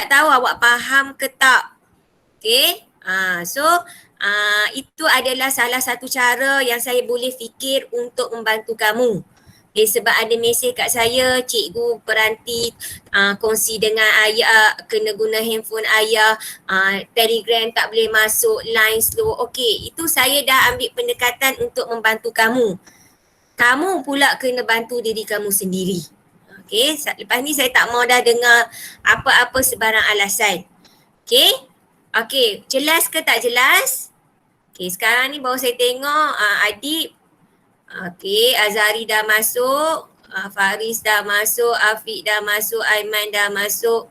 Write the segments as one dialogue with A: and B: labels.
A: tak tahu awak faham ke tak. Okay. Itu adalah salah satu cara yang saya boleh fikir untuk membantu kamu. Okay, sebab ada mesej kat saya, cikgu berhenti kongsi dengan ayah, kena guna handphone ayah, Telegram tak boleh masuk, line slow. Okay, itu saya dah ambil pendekatan untuk membantu kamu. Kamu pula kena bantu diri kamu sendiri. Okay, lepas ni saya tak mau dah dengar apa-apa sebarang alasan. Okay, okay, jelas ke tak jelas? Okay, sekarang ni baru saya tengok Adib. Okay, Azhari dah masuk, Faris dah masuk, Afiq dah masuk, Aiman dah masuk.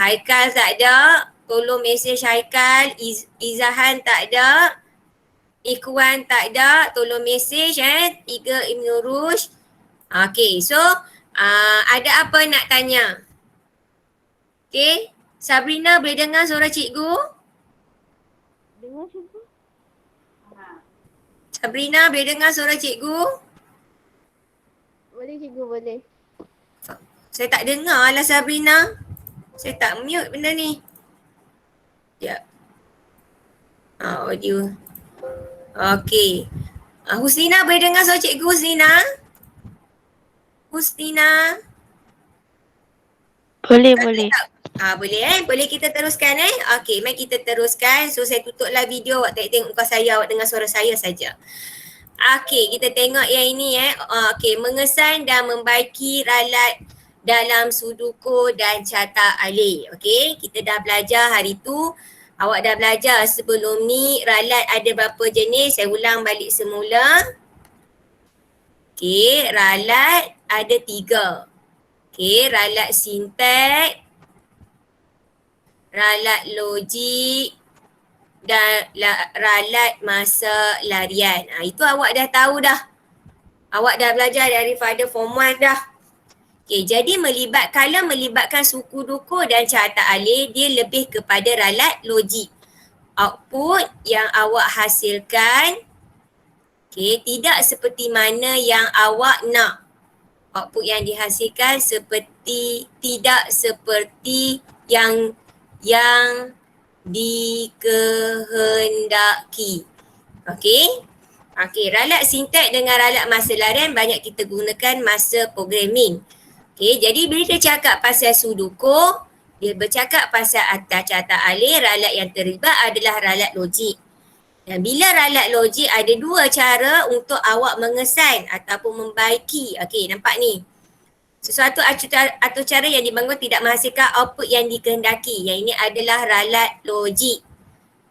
A: Haikal tak ada, tolong mesej Haikal. Izahan tak ada, Ikhwan tak ada, tolong mesej 3 Ibn Rushd. Okay, so ada apa nak tanya? Okay, Sabrina boleh dengar suara cikgu?
B: Dengar cikgu?
A: Sabrina boleh dengar suara cikgu?
B: Boleh cikgu, boleh.
A: Saya tak dengar lah Sabrina. Saya tak mute benda ni. Sekejap. Audio. Okey. Husnina boleh dengar suara cikgu Husnina? Husnina?
B: Boleh.
A: Boleh boleh kita teruskan Okey, mari kita teruskan. So saya tutuplah video, awak tak tengok muka saya, awak dengar suara saya saja. Okey, kita tengok yang ini Okey, mengesan dan membaiki ralat dalam sudoku dan carta alih. Okey, kita dah belajar hari tu. Awak dah belajar sebelum ni ralat ada berapa jenis? Saya ulang balik semula. Okey, ralat ada 3. Okey, ralat sintak, ralat logik dan ralat masa larian. Itu awak dah tahu dah. Awak dah belajar daripada form 1 dah. Okey, jadi kalau melibatkan suku duku dan carta alih, dia lebih kepada ralat logik. Output yang awak hasilkan tidak seperti mana yang awak nak. Output yang dihasilkan tidak seperti yang dikehendaki. Okey, ralat sintak dengan ralat masa larian banyak kita gunakan masa programming. Okey, jadi bila dia cakap pasal sudoku, dia bercakap pasal atas carta alih, ralat yang terlibat adalah ralat logik. Dan bila ralat logik ada 2 cara untuk awak mengesan ataupun membaiki. Okey, nampak ni. Sesuatu atau cara yang dibangun tidak menghasilkan output yang dikehendaki. Yang ini adalah ralat logik.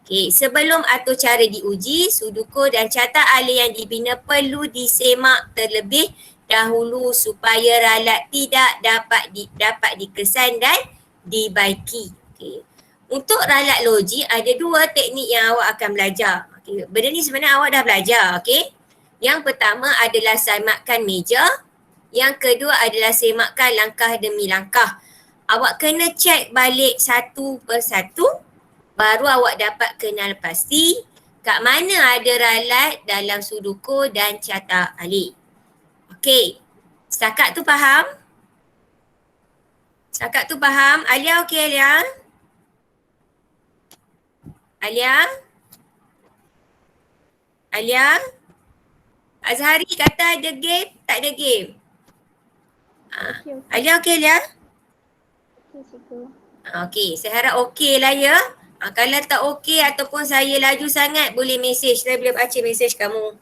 A: Okey, sebelum atau cara diuji, sudoku dan carta alih yang dibina perlu disemak terlebih dahulu supaya ralat tidak dapat dikesan dan dibaiki. Okey. Untuk ralat logik ada 2 teknik yang awak akan belajar. Okay. Benda ni sebenarnya awak dah belajar. Okay. Yang pertama adalah semakkan meja. Yang kedua adalah semakkan langkah demi langkah. Awak kena cek balik satu persatu. Baru awak dapat kenal pasti kat mana ada ralat dalam sudoku dan carta alih. Okay. Setakat tu faham? Alia okey Alia? Alia? Azhari kata ada game, tak ada game.
B: Okay.
A: Alia okey Alia?
B: Okey cikgu.
A: Okey, saya harap okey lah ya. Kalau tak okey ataupun saya laju sangat boleh mesej, saya boleh baca mesej kamu.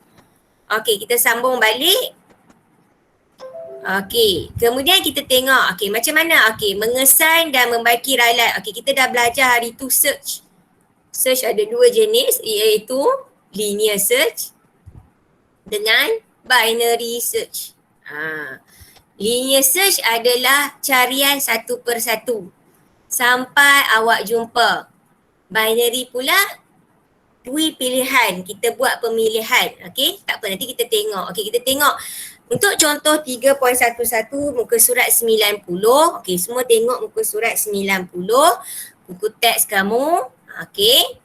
A: Okey, kita sambung balik. Okey, kemudian kita tengok macam mana mengesan dan membaiki ralat. Kita dah belajar hari tu search. Search ada 2 jenis iaitu linear search dengan binary search. Linear search adalah carian satu persatu sampai awak jumpa. Binary pula 2 pilihan, kita buat pemilihan. Okey, tak apa nanti kita tengok. Okey, kita tengok untuk contoh 3.11 muka surat 90. Okey, semua tengok muka surat 90. Buku teks kamu. Okey,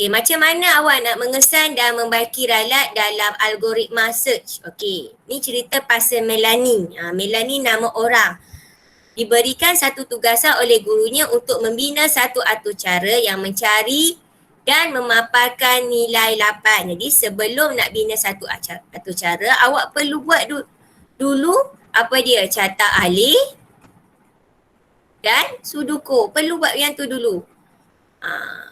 A: macam mana awak nak mengesan dan membaiki ralat dalam algoritma search? Okey, ni cerita pasal Melanie. Melanie nama orang. diberikan satu tugasan oleh gurunya untuk membina satu atur cara yang mencari dan memaparkan nilai 8. Jadi sebelum nak bina satu atur cara, awak perlu buat dulu apa dia? Carta alih dan sudoku. Perlu buat yang tu dulu.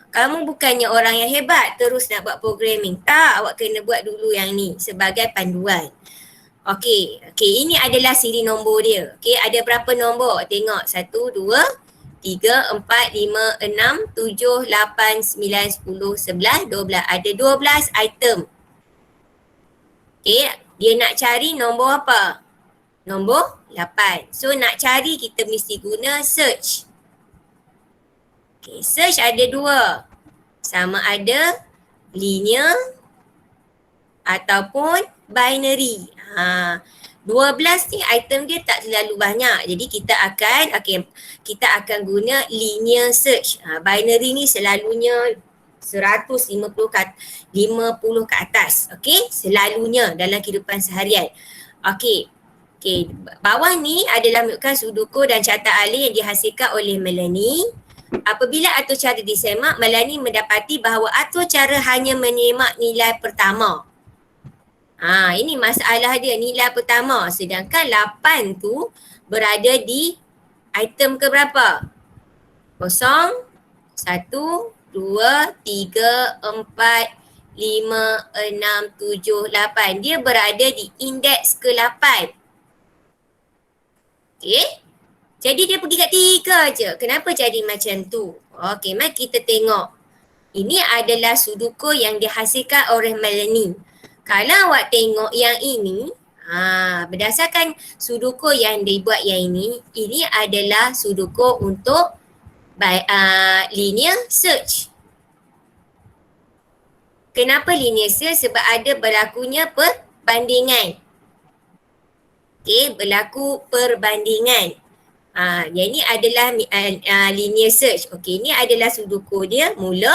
A: Kamu bukannya orang yang hebat terus nak buat programming. Tak, awak kena buat dulu yang ni sebagai panduan. Okey, ini adalah siri nombor dia. Okey, ada berapa nombor? Tengok, 1, 2, 3, 4, 5, 6, 7, 8, 9, 10, 11, 12. Ada 12 item. Okey, dia nak cari nombor apa? Nombor 8. So nak cari kita mesti guna search. Okay, search ada 2. Sama ada linear ataupun binary. 12 ni item dia tak terlalu banyak. Jadi kita akan guna linear search. Binary ni selalunya 150 ke atas. Okey, selalunya dalam kehidupan seharian. Okey, bawah ni adalah menunjukkan sudoku dan carta alih yang dihasilkan oleh Melanie. Apabila atur cara disemak, Melanie mendapati bahawa atur cara hanya menyemak nilai pertama. Ini masalah dia, nilai pertama. Sedangkan 8 tu berada di item ke berapa? 0, 1, 2, 3, 4, 5, 6, 7, 8. Dia berada di indeks ke-8. Okey. Jadi dia pergi kat 3 je. Kenapa jadi macam tu? Okey, mari kita tengok. Ini adalah sudoku yang dihasilkan oleh Melanie. Kalau awak tengok yang ini, berdasarkan sudoku yang dibuat yang ini adalah sudoku untuk linear search. Kenapa linear search? Sebab ada berlakunya perbandingan. Okey, berlaku perbandingan. Yang ini adalah linear search. Okey, ini adalah sudoku dia mula.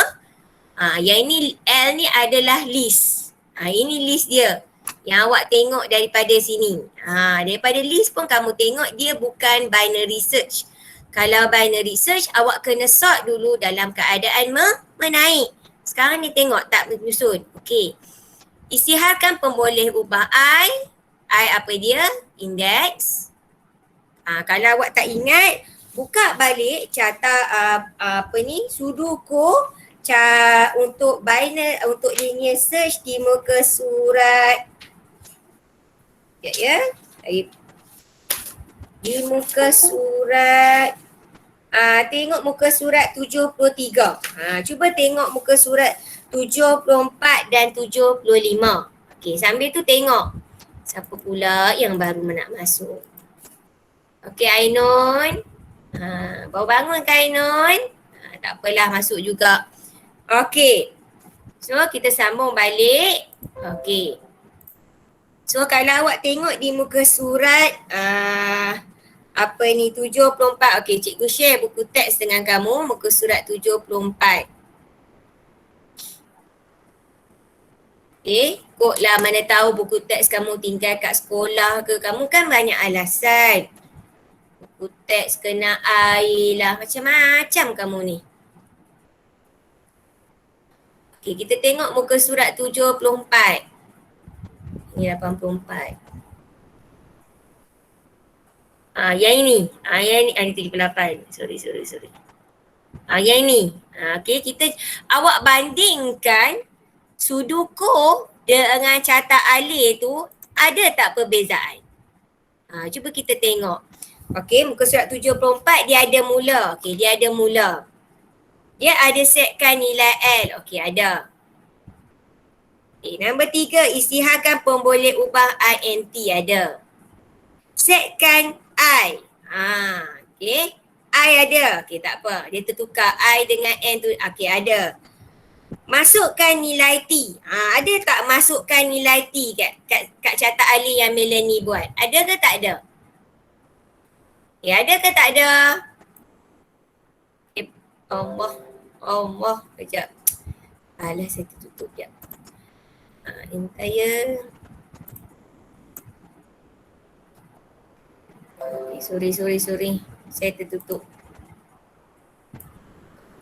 A: Yang ini L ni adalah list. Ini list dia. Yang awak tengok daripada sini. Daripada list pun kamu tengok dia bukan binary search. Kalau binary search, awak kena sort dulu dalam keadaan menaik. Sekarang ni tengok tak menyusun. Okey. Isytiharkan pemboleh ubah I apa dia? Index. Kalau awak tak ingat, buka balik carta sudoku untuk untuk linear search di muka surat di muka surat tengok muka surat 73. Cuba tengok muka surat 74 dan 75. Okey, sambil tu tengok siapa pula yang baru nak masuk. Okey, Ainun. Baru bangun ke Ainun? Tak apalah, masuk juga. Okey. So, kita sambung balik. Okey. So, kalau awak tengok di muka surat 74. Okey, cikgu share buku teks dengan kamu, muka surat 74. Kok lah mana tahu buku teks kamu tinggal kat sekolah ke. Kamu kan banyak alasan. Buku teks kena air lah. Macam-macam kamu ni. Okey, kita tengok muka surat 74. Ini 84. Yang ini. Yang ini. Ini 78. Sorry. Yang ini. Okey, awak bandingkan sudoku dengan carta alih tu ada tak perbezaan? Cuba kita tengok. Okey, muka surat 74 dia ada mula. Okey, dia ada mula. Dia ada setkan nilai L. Okey, ada. Nombor 3, isytiharkan pemboleh ubah INT ada. Setkan I. Okey. I ada. Okey, tak apa. Dia tertukar I dengan N tu. Okey, ada. Masukkan nilai T. Ada tak masukkan nilai T kat carta alih yang Melanie buat? Ada ke tak ada? Ada ke tak ada? Allah. Sekejap. Alah, saya tutup sekejap. Entire. Sorry. Saya tertutup.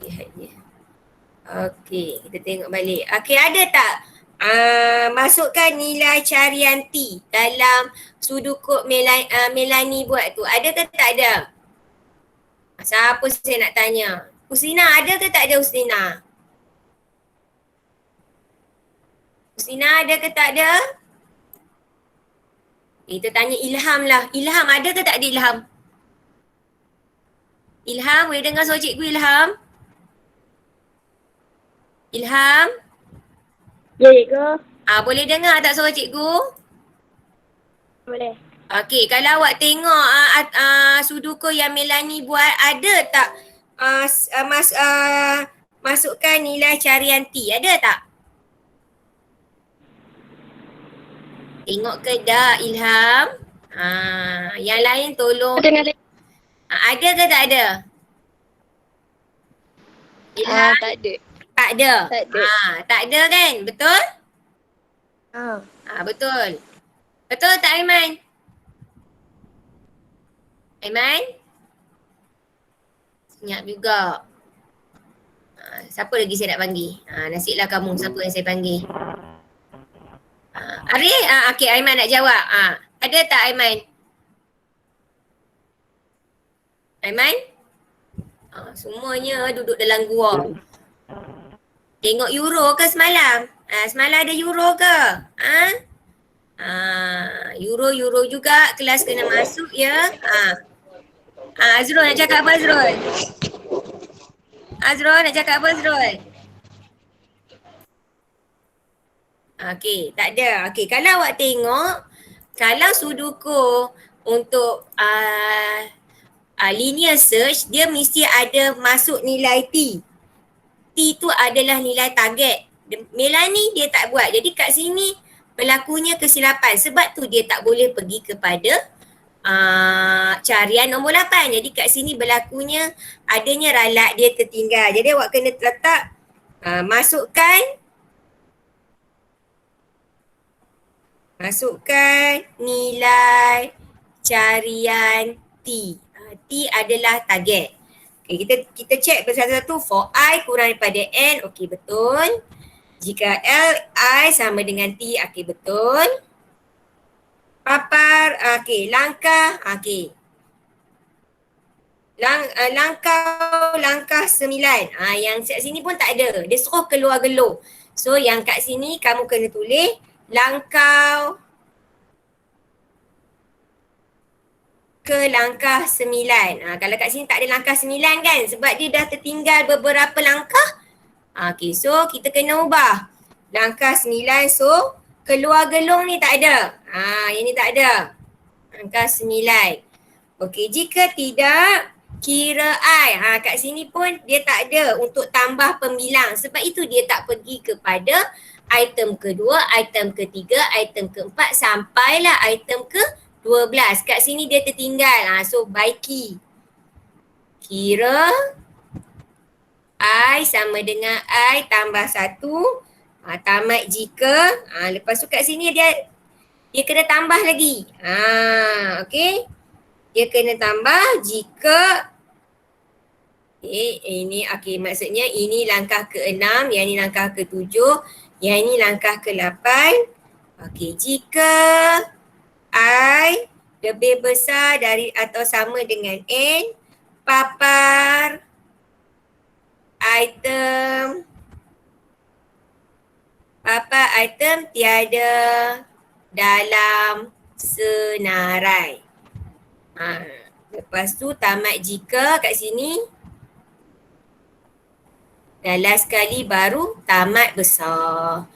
A: Lihat dia. Okey, kita tengok balik. Okey, ada tak masukkan nilai carian T dalam sudukut Melanie buat tu? Ada ke tak ada? Siapa saya nak tanya? Husnina ada ke tak ada Husnina? Husnina ada ke tak ada? Kita tanya Ilham lah. Ilham ada ke tak ada Ilham? Ilham, boleh dengar suara cikgu Ilham? Ilham?
B: Ya, cikgu.
A: Boleh dengar tak suara cikgu?
B: Boleh.
A: Okey, kalau awak tengok sudoku yang Melanie buat, ada tak masukkan nilai carian T? Ada tak? Tengok ke tak Ilham? Yang lain tolong. Ada ke tak ada? Ilham?
B: Tak ada.
A: Tak ada?
B: Tak ada.
A: Tak ada kan? Betul? Betul. Betul tak Aiman? Aiman? Senyap juga. Siapa lagi saya nak panggil? Nasiblah kamu siapa yang saya panggil. Ari? Okey, Aiman nak jawab. Ada tak Aiman? Aiman? Semuanya duduk dalam gua. Tengok Euro ke semalam? Semalam ada Euro ke? Euro juga kelas kena masuk ya. Azrul nak cakap apa Azrul? Azrul nak cakap apa Azrul? Okey, tak ada. Okey, kalau awak tengok, kalau sudoku untuk linear search, dia mesti ada masuk nilai T. T tu adalah nilai target. Melanie dia tak buat. Jadi kat sini berlakunya kesilapan. Sebab tu dia tak boleh pergi kepada carian nombor 8. Jadi kat sini berlakunya adanya ralat dia tertinggal. Jadi awak kena letak masukkan nilai carian T. T adalah target. Okay, kita check satu-satu. For I kurang daripada N, okey betul. Jika I sama dengan T, okey betul. Papar, okey, langkah, okey. Langkah 9. Yang kat sini pun tak ada. Dia suruh keluar geloh. So yang kat sini kamu kena tulis langkah ke langkah 9. Kalau kat sini tak ada langkah 9 kan, sebab dia dah tertinggal beberapa langkah. Okay, so kita kena ubah. Langkah 9, so keluar gelung ni tak ada. Yang ni tak ada. Langkah 9. Okay, jika tidak, kira I. Kat sini pun dia tak ada untuk tambah pembilang. Sebab itu dia tak pergi kepada item kedua, item ketiga, item keempat sampailah item ke-12. Kat sini dia tertinggal. So baiki. Kira I sama dengan I tambah 1. Tamat jika. Lepas tu kat sini dia kena tambah lagi. Okay. Dia kena tambah jika ini maksudnya ini langkah ke-6, yang ni langkah ke-7, yang ini langkah ke-8. Okey, jika I lebih besar dari atau sama dengan N, papar item tiada dalam senarai. Lepas tu tamat jika kat sini. Dalam sekali baru tamat besar.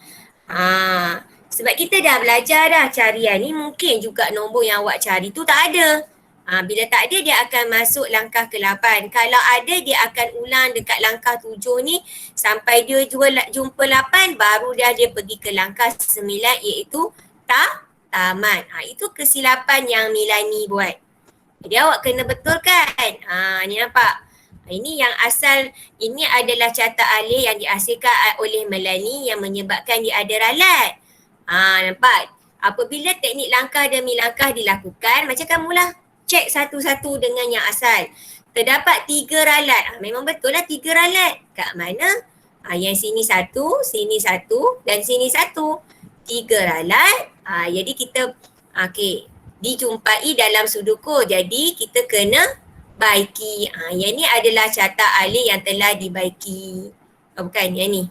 A: Sebab kita dah belajar dah carian ni, mungkin juga nombor yang awak cari tu tak ada. Bila tak ada dia akan masuk langkah ke-8. Kalau ada dia akan ulang dekat langkah 7 ni sampai dia jumpa 8 baru dia pergi ke langkah 9 iaitu tamat. Itu kesilapan yang Melanie buat. Jadi awak kena betulkan. Ni nampak. Ini yang asal, ini adalah carta alih yang dihasilkan oleh Melanie yang menyebabkan dia ada ralat. Nampak? Apabila teknik langkah demi langkah dilakukan, macam kamulah. cek satu-satu dengan yang asal. Terdapat 3 ralat. Memang betul lah 3 ralat. Kat mana? Yang sini 1, sini 1 dan sini 1. 3 ralat. Jadi kita dijumpai dalam sudoku. Jadi kita kena baiki. Yang ni adalah carta alih yang telah dibaiki. Bukan, yang ni.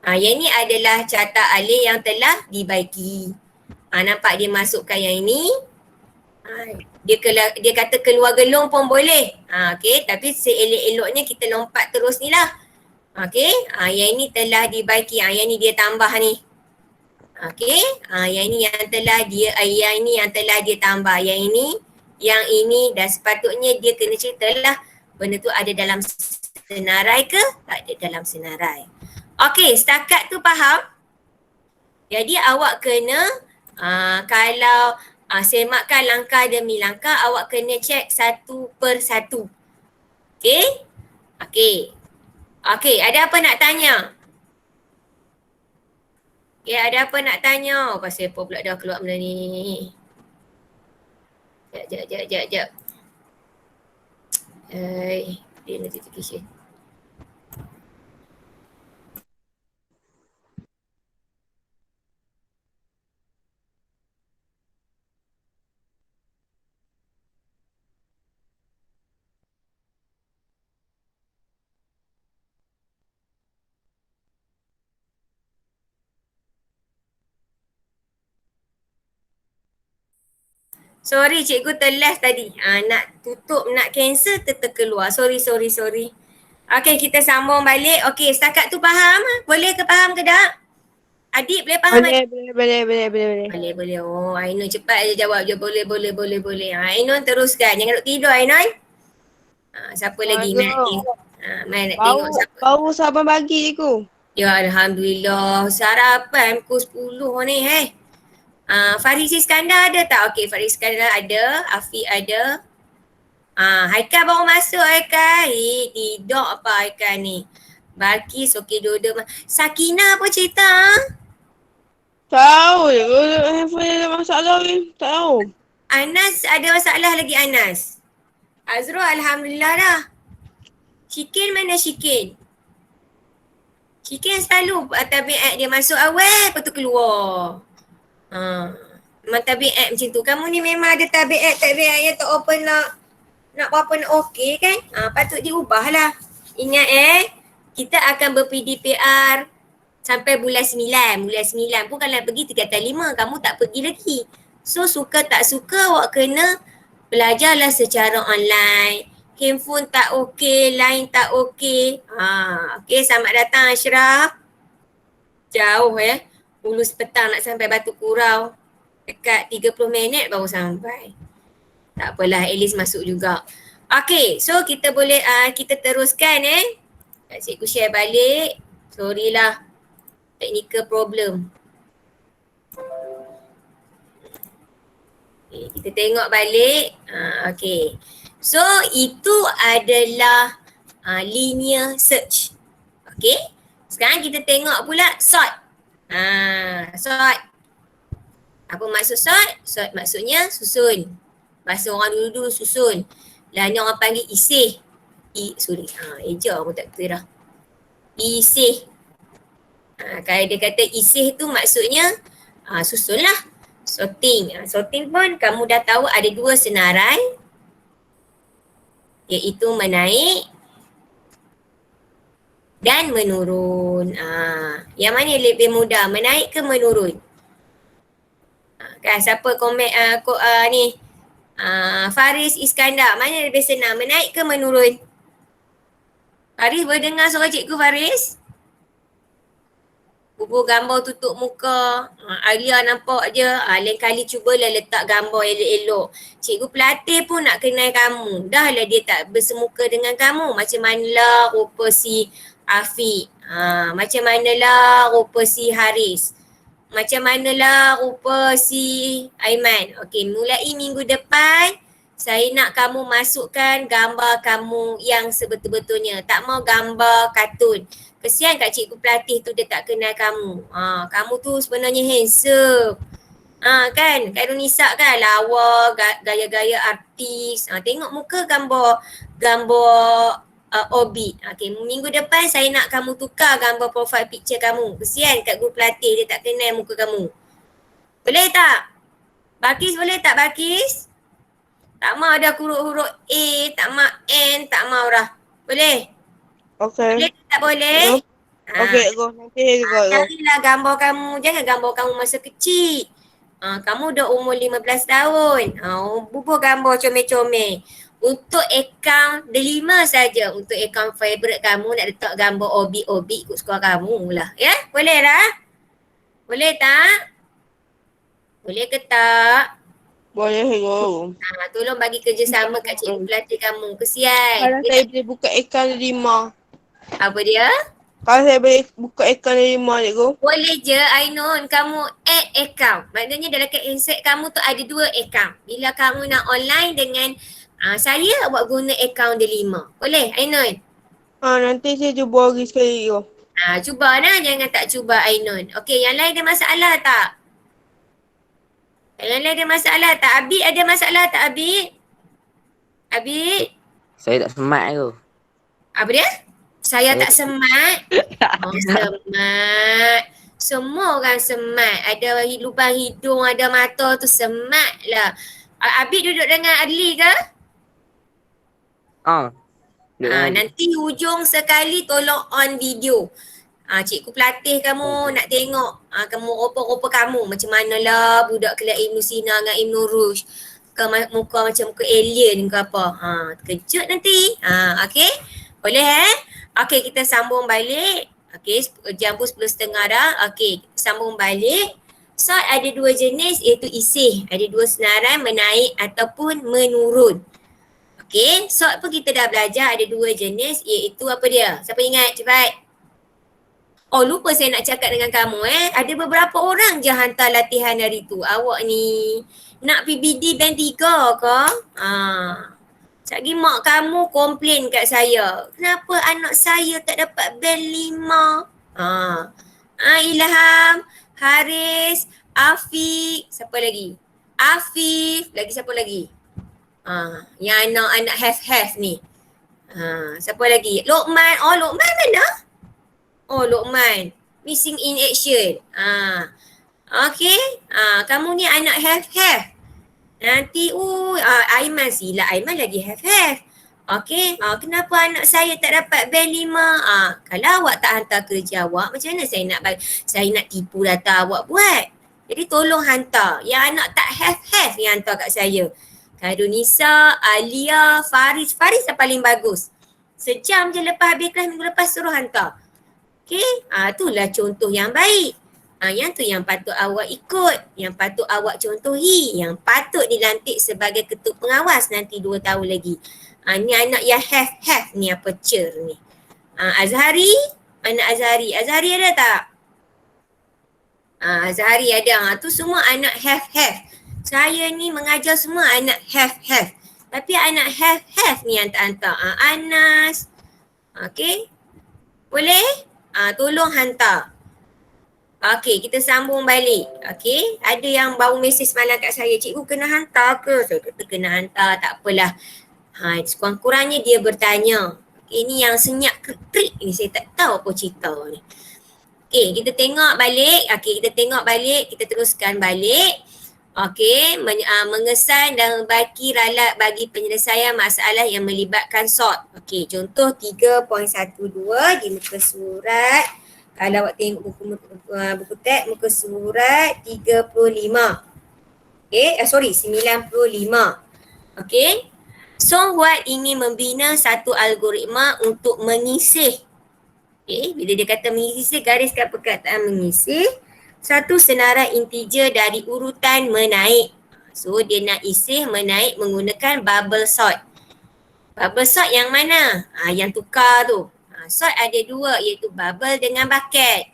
A: Yang ni adalah carta alih yang telah dibaiki. Nampak dia masukkan yang ini. Dia kata keluar gelung pun boleh. Okey, tapi seelok-eloknya kita lompat terus ni lah. Okey, yang ini telah dibaiki. Yang ni dia tambah ni. Okey, yang ini yang telah dia tambah. Yang ini dan sepatutnya dia kena ceritalah benda tu ada dalam senarai ke tak ada dalam senarai. Okey, setakat tu faham? Jadi awak kena kalau semakkan langkah demi langkah, awak kena cek satu per satu. Okey? Okey, ada apa nak tanya? Okay, ada apa nak tanya? Pasal apa pula dah keluar benda ni? Sekejap. Dia notification. Sorry cikgu terlas tadi. Nak tutup, nak cancel terkeluar. Sorry. Okay, kita sambung balik. Okay, setakat tu faham? Boleh ke faham ke tak? Adik boleh faham? Boleh. Oh, Ainun cepat je jawab je. Boleh. Ainun teruskan. Jangan duduk tidur Ainun. Siapa lagi? Mai nak tengok siapa.
C: Baru saban pagi cikgu.
A: Ya Alhamdulillah. Sarapan pukul 10 ni Faris Iskandar ada tak? Okey, Faris Iskandar ada, Afiq ada. Haikal baru masuk Haikal. Tidur apa Haikal ni? Balkis okey dua-dua. Sakina apa cerita?
C: Tahu je, handphone ada masalah ni. Tak tahu.
A: Anas ada masalah lagi Anas. Azrul Alhamdulillah dah. Shikin mana Shikin? Shikin selalu tabiat dia masuk awal lepas tu keluar. Memang tabiat macam tu. Kamu ni memang ada tabiat yang tak apa nak apa nak okey kan? Patut diubah lah. Ingat kita akan ber-PDPR sampai bulan 9. Bulan 9 pun kalau pergi 3/5 kamu tak pergi lagi. So suka tak suka awak kena belajarlah secara online. Handphone tak okey, line tak okey. Okey, selamat datang Ashraf. Jauh Hulu petang nak sampai Batu Kurau. Dekat 30 minit baru sampai. Tak apalah, at least masuk juga. Okay, so kita boleh, kita teruskan Cikgu share balik. Sorry lah. Technical problem. Okay, kita tengok balik. Okay. So, itu adalah linear search. Okay. Sekarang kita tengok pula sort. Sort. Apa maksud sort? Sort maksudnya susun. Bahasa orang dulu susun. Lah ni orang panggil isih. Eja pun tak kira dah. Isih. Kalau dia kata isih tu maksudnya susun lah. Sorting. Sorting pun kamu dah tahu ada 2 senarai. Iaitu menaik dan menurun. Yang mana lebih mudah? Menaik ke menurun? Kan siapa komen ni? Faris Iskandar. Mana lebih senang? Menaik ke menurun? Faris boleh dengar suara cikgu Faris? Bubur gambar tutup muka. Alia nampak je. Lain kali cubalah letak gambar elok-elok. Cikgu pelatih pun nak kenal kamu. Dah lah dia tak bersemuka dengan kamu. Macam manalah rupa si Afiq. Macam manalah rupa si Haris. Macam manalah rupa si Aiman. Okey, mulai minggu depan saya nak kamu masukkan gambar kamu yang sebetul-betulnya. Tak mau gambar kartun. Kesian kat cikgu pelatih tu dia tak kenal kamu. Kamu tu sebenarnya handsome. Kan Khairunisa kan lawa, gaya-gaya artis. Tengok muka gambar Orbit. Okay, minggu depan saya nak kamu tukar gambar profile picture kamu. Kesian kat grup pelatih dia tak kenal muka kamu. Boleh tak? Bakis boleh tak Bakis? Tak mau ada huruf A, tak mau N, tak mau dah. Boleh? Boleh
C: Okay.
A: ke tak boleh?
C: Okay, go. Nanti go.
A: Carilah gambar kamu. Jangan gambar kamu masa kecil. Kamu dah umur 15 tahun. Bubuh gambar comel-comel. Untuk akaun delima saja. Untuk akaun favorite kamu nak letak gambar Orbit ikut skor kamu lah. Ya? Boleh lah? Boleh tak? Boleh ke tak?
C: Boleh go.
A: Tolong bagi kerjasama kat cikgu pelatih kamu. Kesian.
C: Kalau saya boleh buka akaun 5.
A: Apa dia?
C: Kalau saya boleh buka akaun 5 cikgu.
A: Boleh je Ainun, kamu add account. Maknanya dalam handset kamu tu ada 2 account. Bila kamu nak online dengan saya, awak guna account Delima. Boleh Ainun?
C: Nanti saya cuba lagi sekali cikgu.
A: Cuba lah, jangan tak cuba Ainun. Okey, yang lain ada masalah tak? Yang lain ada masalah tak? Abid ada masalah tak Abid? Abid?
D: Saya tak smart tu.
A: Apa dia? Saya tak smart. Smart. Semua orang smart. Ada lubang hidung, ada mata tu smart lah. Abid duduk dengan Adli ke? Nanti hujung sekali tolong on video. Cikgu pelatih kamu nak tengok kamu rupa-rupa kamu macam manalah budak kelas Ibnu Sina dengan Ibnu Rushd. Muka macam muka alien ke apa. Terkejut nanti. Okey? Boleh Okey, kita sambung balik. Okey, jam pun 10.30 dah. Okey, sambung balik. Sort ada 2 jenis iaitu isih. Ada 2 senarai menaik ataupun menurun. Okey, sort pun kita dah belajar ada 2 jenis iaitu apa dia? Siapa ingat? Cepat. Lupa saya nak cakap dengan kamu Ada beberapa orang je hantar latihan hari tu. Awak ni nak PBD band 3 ke? Sekejap mak kamu komplain kat saya. Kenapa anak saya tak dapat band 5? Ilham, Haris, Afiq, siapa lagi? Afif, lagi siapa lagi? Yang anak-anak have ni. Siapa lagi? Lokman. Lokman mana? Lokman. Missing in action. Okay. Kamu ni anak have. Nanti Aiman silap. Aiman lagi have. Okay. Kenapa anak saya tak dapat band 5? Kalau awak tak hantar kerja awak, macam mana saya nak tipu data awak buat? Jadi tolong hantar. Yang anak tak have yang hantar kat saya. Khairunisa, Alia, Faris. Faris yang paling bagus. Sejam je lepas habis kelas minggu lepas suruh hantar. Okay, itulah contoh yang baik. Yang tu yang patut awak ikut, yang patut awak contohi, yang patut dilantik sebagai ketua pengawas nanti 2 tahun lagi. Ni anak yang have ni apa cer ni. Azhari, anak Azhari. Azhari ada tak? Azhari ada. Tu semua anak have. Saya ni mengajar semua anak have. Tapi anak have ni yang tak hantar. Anas. Okay. Boleh? Tolong hantar. Okey, kita sambung balik. Okey, ada yang baru mesej semalam kat saya, cikgu kena hantar ke? Saya kata kena hantar, tak apalah. Sekurang-kurangnya dia bertanya. Ini yang senyap krik ni, saya tak tahu apa cerita ni. Okey, kita tengok balik. Kita teruskan balik. Okey, mengesan dan baki ralat bagi penyelesaian masalah yang melibatkan sort. Okey, contoh 3.12 di muka surat. Kalau awak tengok buku teks muka surat 35. Okey, 95. Okey. Songhwat ingin membina satu algoritma untuk mengisih. Okey, bila dia kata mengisih, gariskan perkataan mengisih satu senarai integer dari urutan menaik. So dia nak isih menaik menggunakan bubble sort. Bubble sort yang mana? Yang tukar tu. Sort ada 2 iaitu bubble dengan bucket.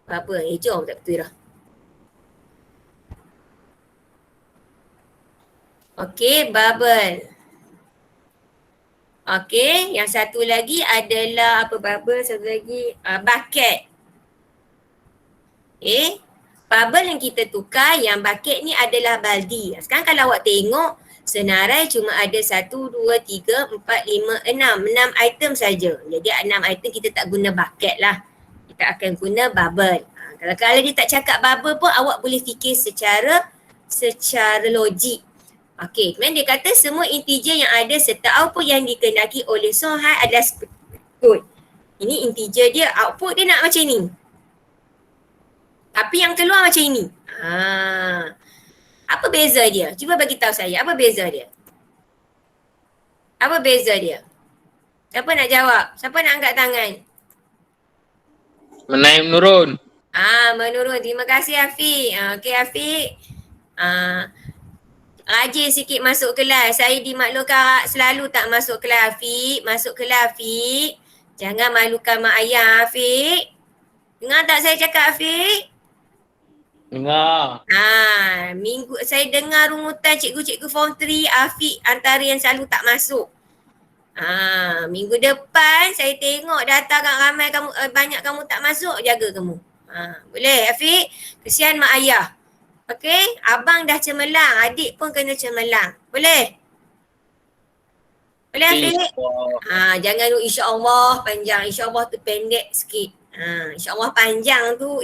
A: Bubble, jom tak betul dah. Okey, bubble. Okey, yang satu lagi adalah apa bubble, satu lagi bucket. Bubble yang kita tukar, yang bucket ni adalah baldi. Sekarang kalau awak tengok, senarai cuma ada 1, 2, 3, 4, 5, 6. 6 item saja. Jadi 6 item kita tak guna bucket lah. Kita akan guna bubble. Kalau dia tak cakap bubble pun awak boleh fikir secara logik. Okey, kemudian dia kata semua integer yang ada serta output yang dikehendaki oleh Sohai adalah berikut. Ini integer dia, output dia nak macam ni. Tapi yang keluar macam ini. Apa beza dia? Cuba bagi tahu saya, apa beza dia? Apa beza dia? Siapa nak jawab? Siapa nak angkat tangan?
D: Menaik menurun.
A: Menurun. Terima kasih Afiq. Okey Afiq. Rajin sikit masuk kelas. Saya dimaklumkan selalu tak masuk kelas Afiq. Masuk kelas Afiq. Jangan malukan mak ayah Afiq. Dengar tak saya cakap Afiq?
D: Dengar.
A: Minggu saya dengar rungutan cikgu-cikgu form 3 Afiq antara yang selalu tak masuk. Minggu depan saya tengok data ramai kamu, banyak kamu tak masuk, jaga kamu. Boleh Afiq? Kesian mak ayah. Okey, abang dah cemerlang, adik pun kena cemerlang. Boleh? Boleh Afiq? Jangan tu insya-Allah panjang, insya-Allah tu pendek sikit. Insya-Allah panjang tu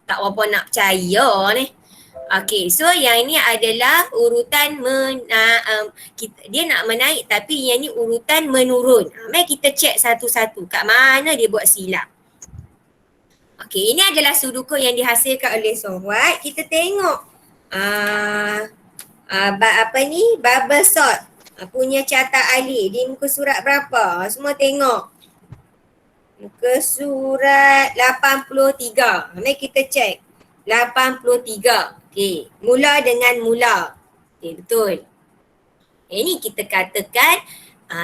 A: tak berapa nak percaya ni. Okey, so yang ini adalah urutan dia nak menaik tapi yang ni urutan menurun. Mari kita cek satu-satu kat mana dia buat silap. Okey, ini adalah sudoku yang dihasilkan oleh Sohwat. Kita tengok bubble sort punya carta alih di muka surat berapa? Semua tengok. Muka surat 83. Mari kita cek. 83. Okey. Mula dengan mula. Okey, betul. Ini kita katakan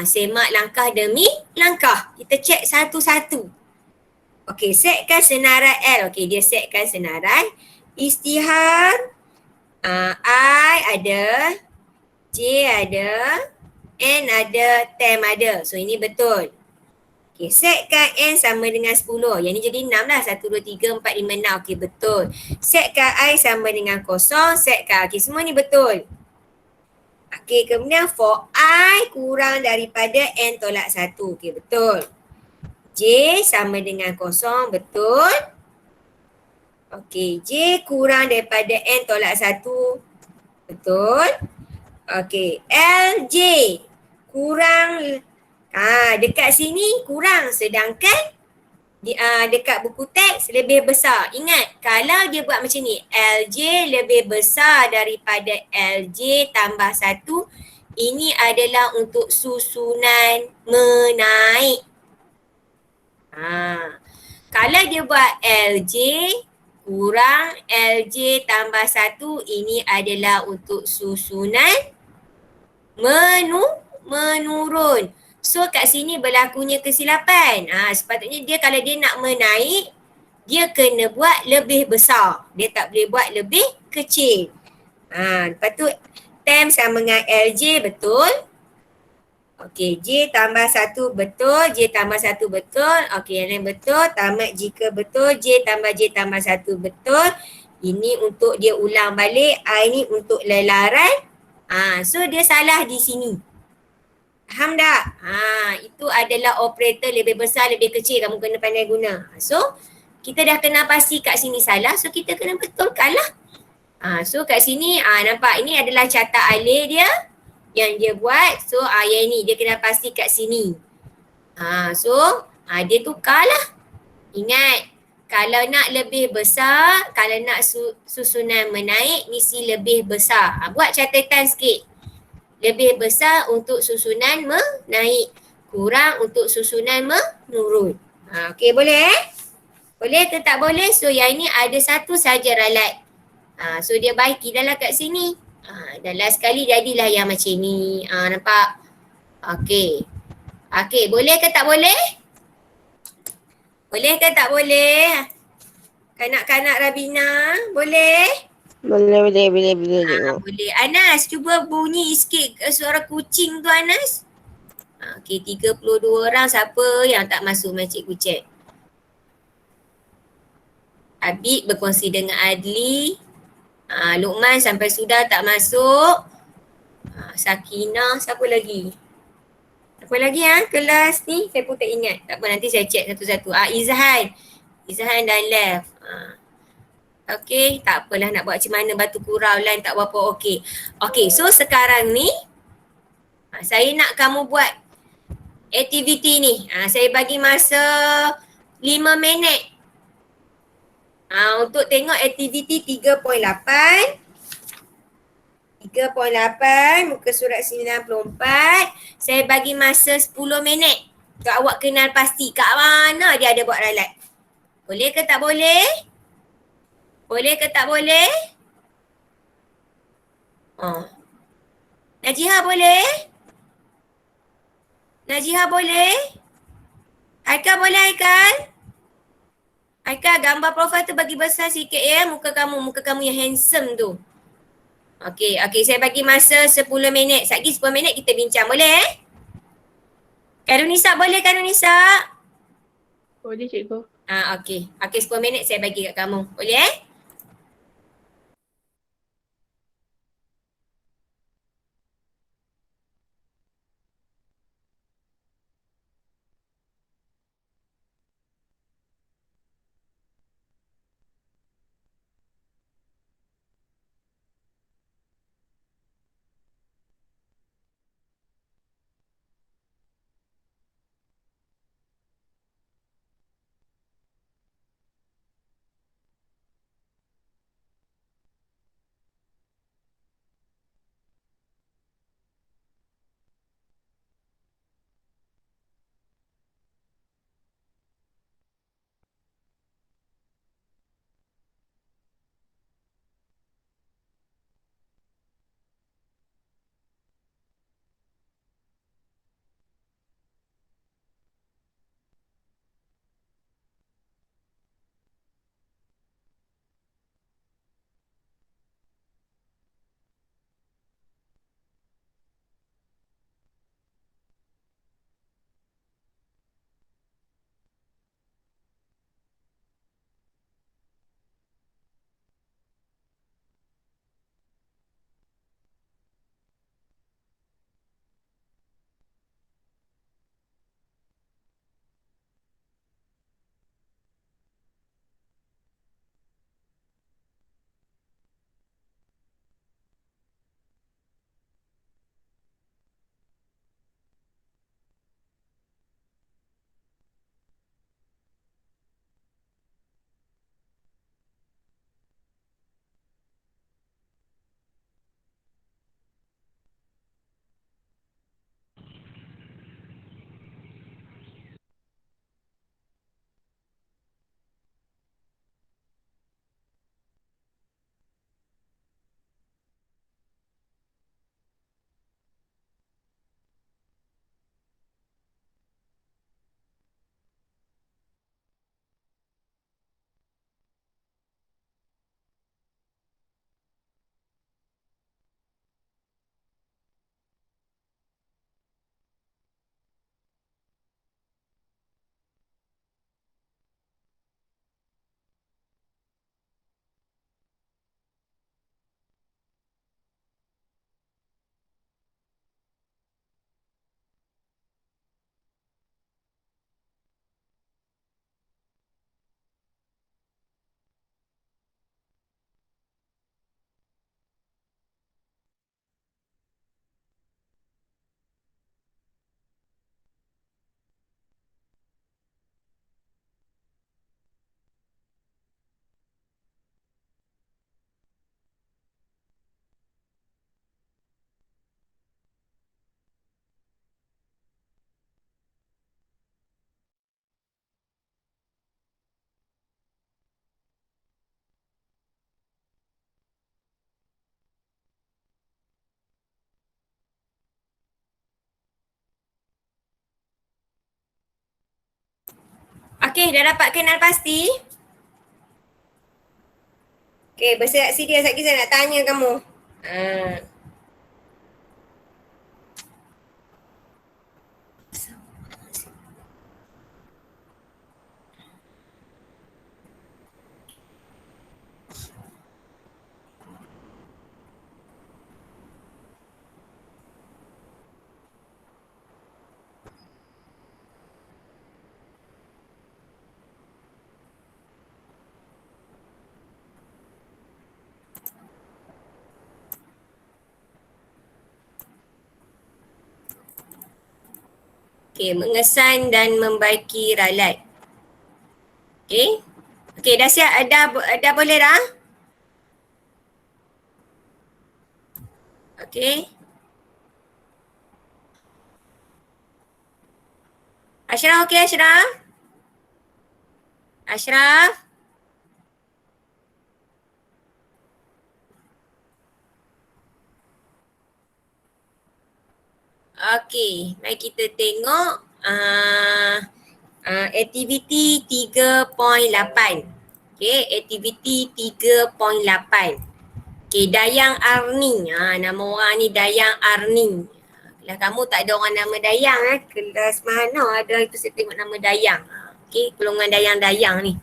A: semak langkah demi langkah. Kita cek satu-satu. Okey, setkan senarai L. Okey, dia setkan senarai. Istihar. I ada. J ada. N ada. Tem ada. So, ini betul. Okay, setkan N sama dengan 10. Yang ni jadi 6 lah. 1, 2, 3, 4, 5, 6. Okay, betul. Setkan I sama dengan 0. Setkan. Okay, semua ni betul. Okay, kemudian for I kurang daripada N tolak 1. Okay, betul. J sama dengan 0. Betul. Okay, J kurang daripada N tolak 1. Betul. Okay, LJ kurang dekat sini kurang sedangkan dekat buku teks lebih besar. Ingat kalau dia buat macam ni, LJ lebih besar daripada LJ tambah 1, ini adalah untuk susunan menaik. Kalau dia buat LJ kurang LJ tambah 1, ini adalah untuk susunan menurun. So kat sini berlakunya kesilapan. Sepatutnya dia kalau dia nak menaik, dia kena buat lebih besar. Dia tak boleh buat lebih kecil. Lepas tu tem sama dengan LJ betul. Okey, J tambah 1 betul, J tambah 1 betul. Okey, yang lain betul. Tamat jika betul, J tambah 1 betul. Ini untuk dia ulang balik, I ni untuk lelaran. So dia salah di sini. Faham tak? Itu adalah operator lebih besar, lebih kecil. Kamu kena pandai guna. So, kita dah kena pasti kat sini salah. So, kita kena betulkan lah. So, kat sini, nampak ini adalah carta alih dia yang dia buat. So, yang ni dia kena pasti kat sini. So, dia tukar lah. Ingat, kalau nak lebih besar, kalau nak susunan menaik, mesti lebih besar. Buat catatan sikit. Lebih besar untuk susunan menaik. Kurang untuk susunan menurun. Okey, boleh Boleh ke tak boleh? So yang ini ada satu saja ralat. So dia baiki dalam kat sini. Dan last sekali jadilah yang macam ni. Nampak? Okey. Okey, boleh ke tak boleh? Boleh ke tak boleh? Kanak-kanak Rabina, boleh?
C: Boleh.
A: Boleh. Anas, cuba bunyi sikit suara kucing tu Anas. Okey, 32 orang siapa yang tak masuk main cikgu chat? Habib berkongsi dengan Adli. Luqman sampai sudah tak masuk. Sakinah, siapa lagi? Apa lagi kelas ni? Saya pun tak ingat. Tak apa, nanti saya check satu-satu. Izhan. Izhan dan left. Okey, tak apalah nak buat macam mana, batu kurau lain tak berapa okey. Okey, so sekarang ni saya nak kamu buat aktiviti ni. Saya bagi masa 5 minit. Untuk tengok aktiviti 3.8. 3.8 muka surat 94. Saya bagi masa 10 minit. Untuk awak kenal pasti kat mana dia ada buat ralat. Boleh ke tak boleh? Boleh ke tak boleh? Najiha boleh? Najiha boleh? Haikal boleh Haikal? Haikal, gambar profil tu bagi besar sikit ya. Muka kamu yang handsome tu. Okey, saya bagi masa 10 minit. Sekejap 10 minit kita bincang. Boleh? Karunisa boleh Karunisa?
C: Boleh cikgu.
A: Okey. 10 minit saya bagi kat kamu. Boleh? Okey, dah dapat kenal pasti? Okey, bersiap sedia. Sekejap saya nak tanya kamu. Okey, mengesan dan membaiki ralat. Okey. Okey, dah siap? Dah boleh dah? Okey. Ashraf okey Ashraf? Ashraf? Okey, mari kita tengok aktiviti 3.8. Okey, aktiviti 3.8. Okey, Dayang Arni. Nama orang ni Dayang Arni. Kelas kamu tak ada orang nama Dayang Kelas mana ada itu saya tengok nama Dayang. Okey, golongan Dayang-Dayang ni.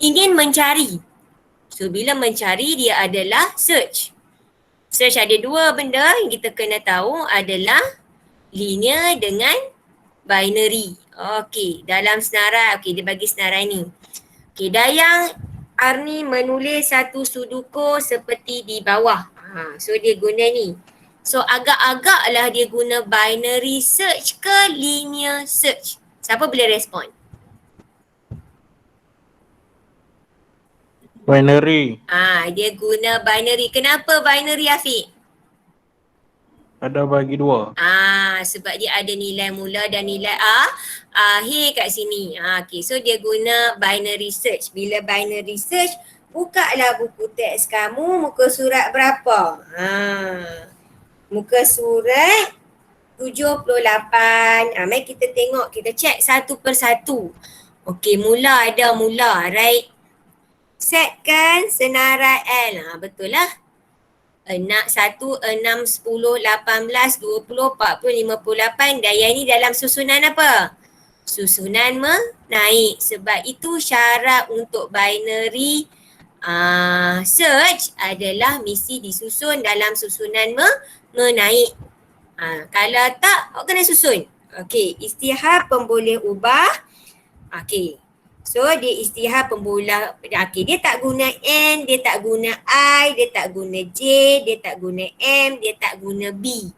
A: Ingin mencari. So bila mencari dia adalah search. Search ada dua benda yang kita kena tahu adalah linear dengan binary. Okey, dalam senarai. Okey, dia bagi senarai ni. Okey, Dayang Arni menulis satu sudoku seperti di bawah. So dia guna ni. So agak-agaklah dia guna binary search ke linear search. Siapa boleh respon?
D: Binary.
A: Dia guna binary. Kenapa binary Afiq?
D: Ada bagi 2.
A: Sebab dia ada nilai mula dan nilai akhir kat sini. Okay, so dia guna binary search. Bila binary search, bukalah buku teks kamu muka surat berapa? Muka surat 78. Mari kita tengok, kita cek satu persatu. Okey, mula ada mula, right? Setkan senarai L. Betul lah. 1, 6, 10, 18, 20, 40, 58. Daya ni dalam susunan apa? Susunan menaik. Sebab itu syarat untuk binary search adalah mesti disusun dalam susunan menaik. Kalau tak, awak kena susun. Okey, isytihar pemboleh ubah. Okey. So dia isytihar pembola. Okey, dia tak guna N, dia tak guna I, dia tak guna J, dia tak guna M, dia tak guna B.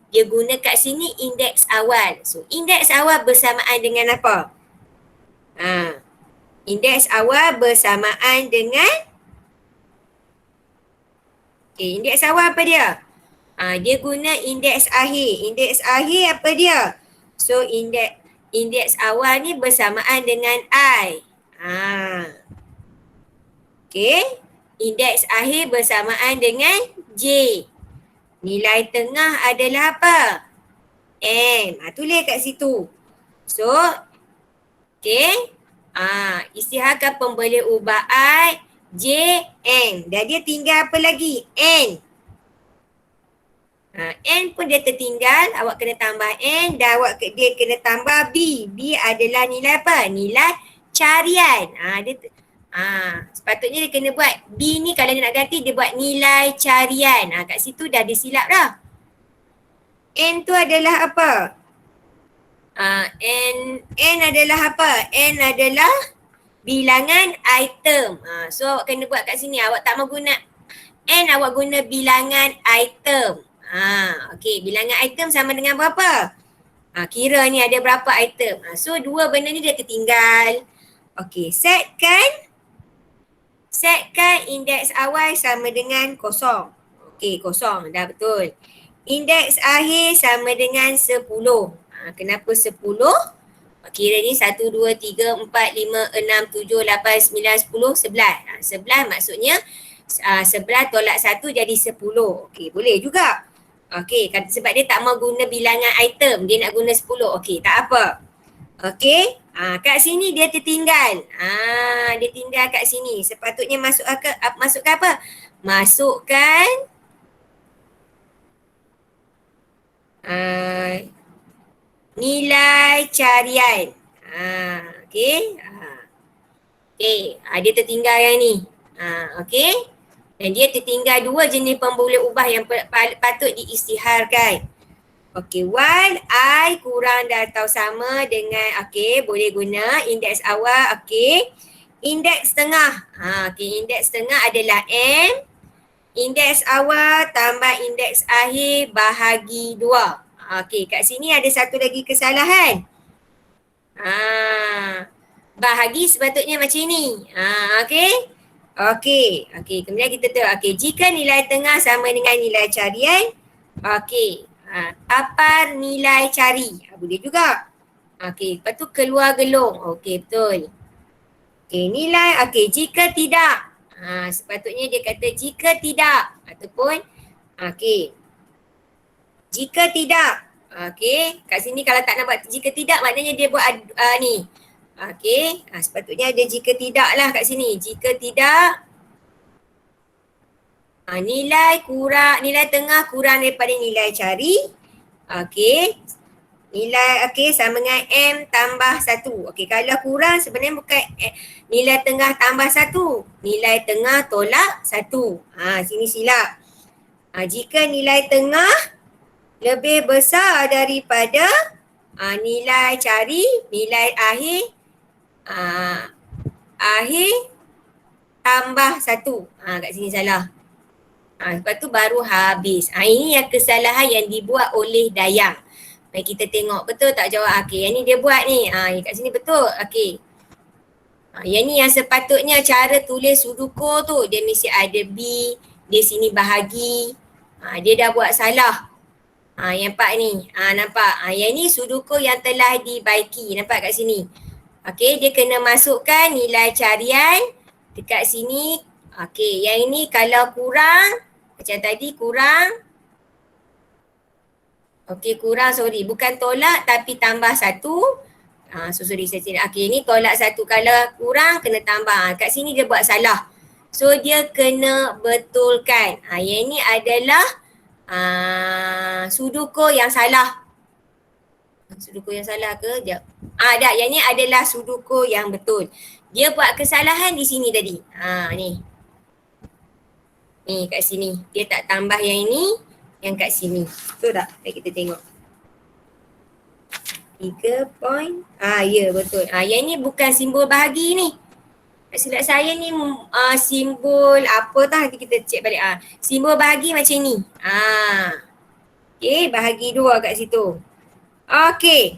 A: Dia guna kat sini indeks awal. So indeks awal bersamaan dengan apa? Indeks awal bersamaan dengan indeks awal apa dia? Dia guna indeks akhir. Indeks akhir apa dia? So indeks awal ni bersamaan dengan I. Okey. Indeks akhir bersamaan dengan J. Nilai tengah adalah apa? M. Tulis kat situ. So, okey. Isytiharkan pemboleh ubah I, J, N. Dan dia tinggal apa lagi? N. N pun dia tertinggal, awak kena tambah N dan dia kena tambah B. B adalah nilai apa? Nilai carian. Sepatutnya dia kena buat B ni kalau dia nak ganti dia buat nilai carian. Kat situ dah ada silap dah. N tu adalah apa? N adalah apa? N adalah bilangan item. So awak kena buat kat sini. Awak tak mau guna N, awak guna bilangan item. Okey, bilangan item sama dengan berapa? Kira ni ada berapa item. So dua benda ni dia tertinggal. Okey, setkan indeks awal sama dengan kosong. Okey, kosong. Dah betul. Indeks akhir sama dengan 10. Kenapa 10? Kira ni 1, 2, 3, 4, 5, 6, 7, 8, 9, 10, 11. 11 maksudnya 11 tolak 1 jadi 10. Okey, boleh juga. Okey, sebab dia tak mau guna bilangan item, dia nak guna 10. Okey, tak apa. Okey, kat sini dia tertinggal. Dia tinggal kat sini. Sepatutnya masukkan apa? Masukkan nilai carian. Okey. Okey, dia tertinggal yang ni. Okey. Dan dia tertinggal dua jenis pemboleh ubah yang patut diisytiharkan. Okey, while I kurang dan atau sama dengan, okey, boleh guna indeks awal, okey. Indeks tengah. Okey, indeks tengah adalah M. Indeks awal tambah indeks akhir bahagi 2. Okey, kat sini ada satu lagi kesalahan. Bahagi sepatutnya macam ni. Okey. Okey, kemudian kita tengok. Okey, jika nilai tengah sama dengan nilai carian, okey, tapar nilai cari. Boleh juga. Okey, lepas tu keluar gelung. Okey, betul. Okey, nilai. Okey, jika tidak. Sepatutnya dia kata jika tidak. Ataupun, okey, jika tidak. Okey, kat sini kalau tak nak buat jika tidak, maknanya dia buat ni. Okey, sepatutnya ada jika tidak lah kat sini. Jika tidak, nilai tengah kurang daripada nilai cari. Okey, nilai sama dengan M tambah 1. Okey, kalau kurang sebenarnya bukan nilai tengah tambah 1. Nilai tengah tolak 1. Sini silap. Jika nilai tengah lebih besar daripada nilai cari, nilai akhir tambah 1. Kat sini salah. Lepas tu baru habis. Ini yang kesalahan yang dibuat oleh Dayang. Mari kita tengok betul tak jawab. Okey, yang ni dia buat ni. Kat sini betul. Okey. Yang ni yang sepatutnya cara tulis sudoku tu. Dia mesti ada B. Dia sini bahagi. Dia dah buat salah. Yang part ni. Nampak? Yang ni sudoku yang telah dibaiki. Nampak kat sini. Okey, dia kena masukkan nilai carian dekat sini. Okey, yang ini kalau kurang, macam tadi kurang. Okey, kurang, sorry. Bukan tolak tapi tambah 1. Sorry, saya tidak. Okey, ini tolak 1. Kalau kurang, kena tambah. Kat sini dia buat salah. So, dia kena betulkan. Yang ini adalah sudoku yang salah. Sudoku yang salah ke? Sekejap. Tak. Yang ni adalah sudoku yang betul. Dia buat kesalahan di sini tadi. Ni. Ni kat sini. Dia tak tambah yang ini. Yang kat sini. Betul tak? Mari kita tengok. 3 point. Ya betul. Yang ni bukan simbol bahagi ni. Silap saya ni simbol apa tah. Nanti kita cek balik. Simbol bahagi macam ni. Okay. Bahagi 2 kat situ. Okay.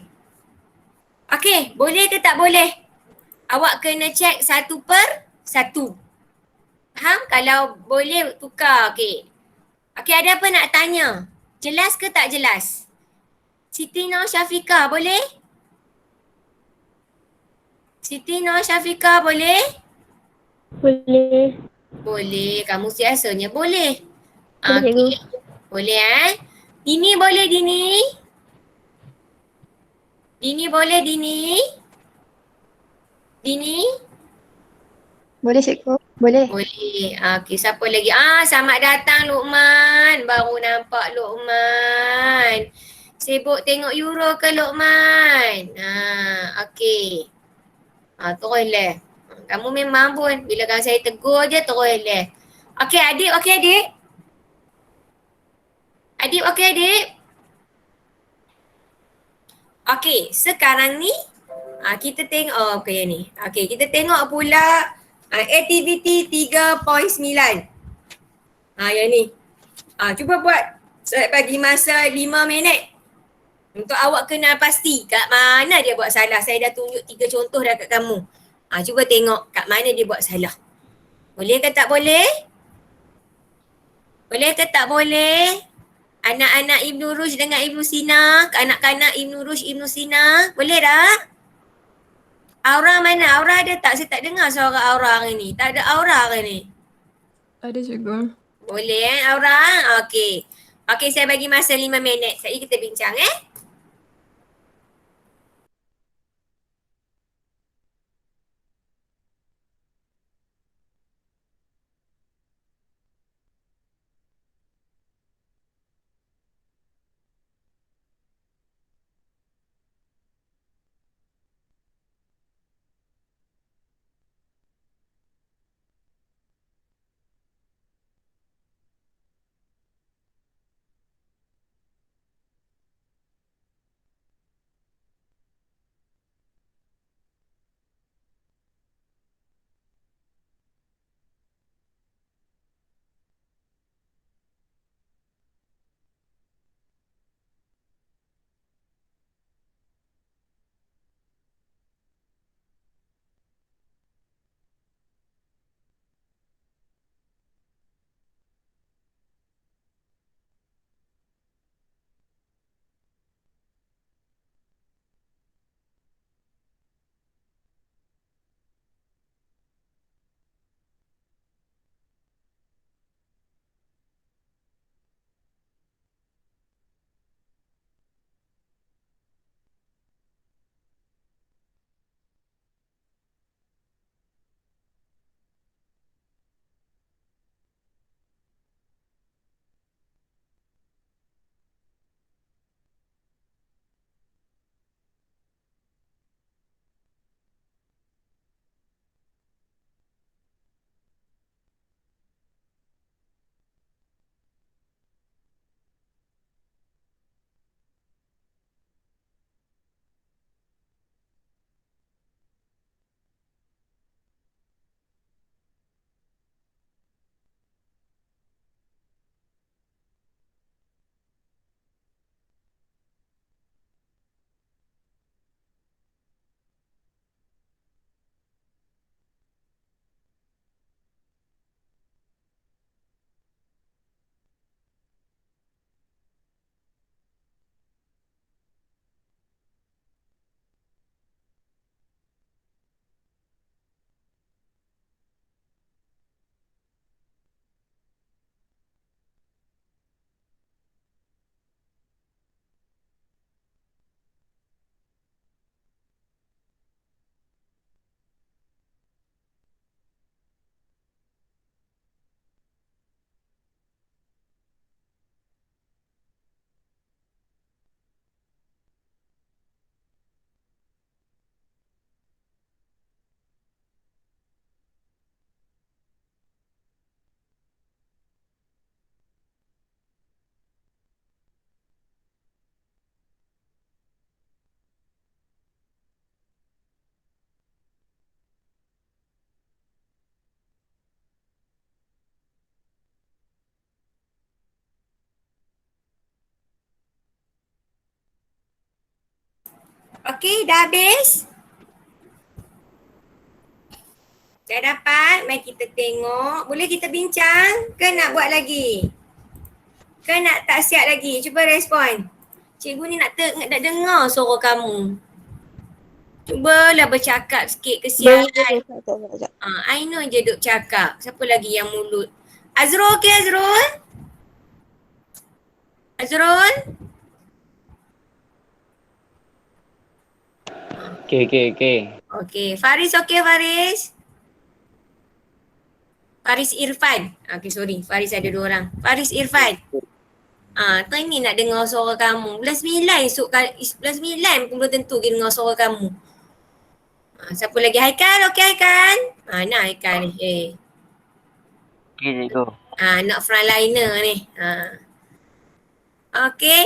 A: Okay, boleh ke tak boleh? Awak kena cek 1/1. Faham? Kalau boleh tukar, okay. Okay, ada apa nak tanya? Jelas ke tak jelas? Siti Nur Syafiqah, boleh? Siti Nur Syafiqah, boleh?
B: Boleh.
A: Boleh, kamu biasanya boleh.
B: Boleh, cikgu.
A: Okay. Boleh Dini boleh Dini? Dini boleh Dini? Dini?
C: Boleh cikgu. Boleh.
A: Boleh. Okey, siapa lagi? Selamat datang Luqman. Baru nampak Luqman. Sibuk tengok Euro ke Luqman? Okey. Terus leh. Kamu memang pun bila kan saya tegur je terus leh. Okey adik, okey adik? Adik okey adik? Okey, sekarang ni kita tengok okey ni. Okey, kita tengok pula aktiviti 3.9. Yang ni. Cuba buat. Saya bagi masa 5 minit. Untuk awak kenal pasti kat mana dia buat salah. Saya dah tunjuk 3 contoh dah kat kamu. Cuba tengok kat mana dia buat salah. Boleh ke tak boleh? Boleh ke tak boleh? Anak-anak Ibnu Rushd dengan Ibnu Sina. Kanak-kanak Ibnu Rushd, Ibnu Sina. Boleh tak? Aura mana? Aura ada tak? Saya tak dengar suara Aura hari ni. Tak ada Aura hari ni.
C: Ada cikgu.
A: Boleh Aura? Okey. Okey, saya bagi masa 5 minit. Sekejap kita bincang Okey, dah habis? Dah dapat? Mari kita tengok. Boleh kita bincang ke nak buat lagi? Ke nak tak siap lagi? Cuba respon. Cikgu ni nak dengar suara kamu. Cubalah bercakap sikit kesian. I know je duk cakap. Siapa lagi yang mulut? Azrul okey Azrul? Azrul?
E: Okay.
A: Okey. Faris okey Faris? Faris Irfan. Okey sorry. Faris ada 2 orang. Faris Irfan. Tuan ni nak dengar suara kamu. Bulan 9 esok kali. Bulan 9 pun belum tentu kita dengar suara kamu. Siapa lagi? Haikal? Okey Haikal? Nak Haikal ni.
E: Okay, cikgu.
A: Nak frontliner ni. Okey.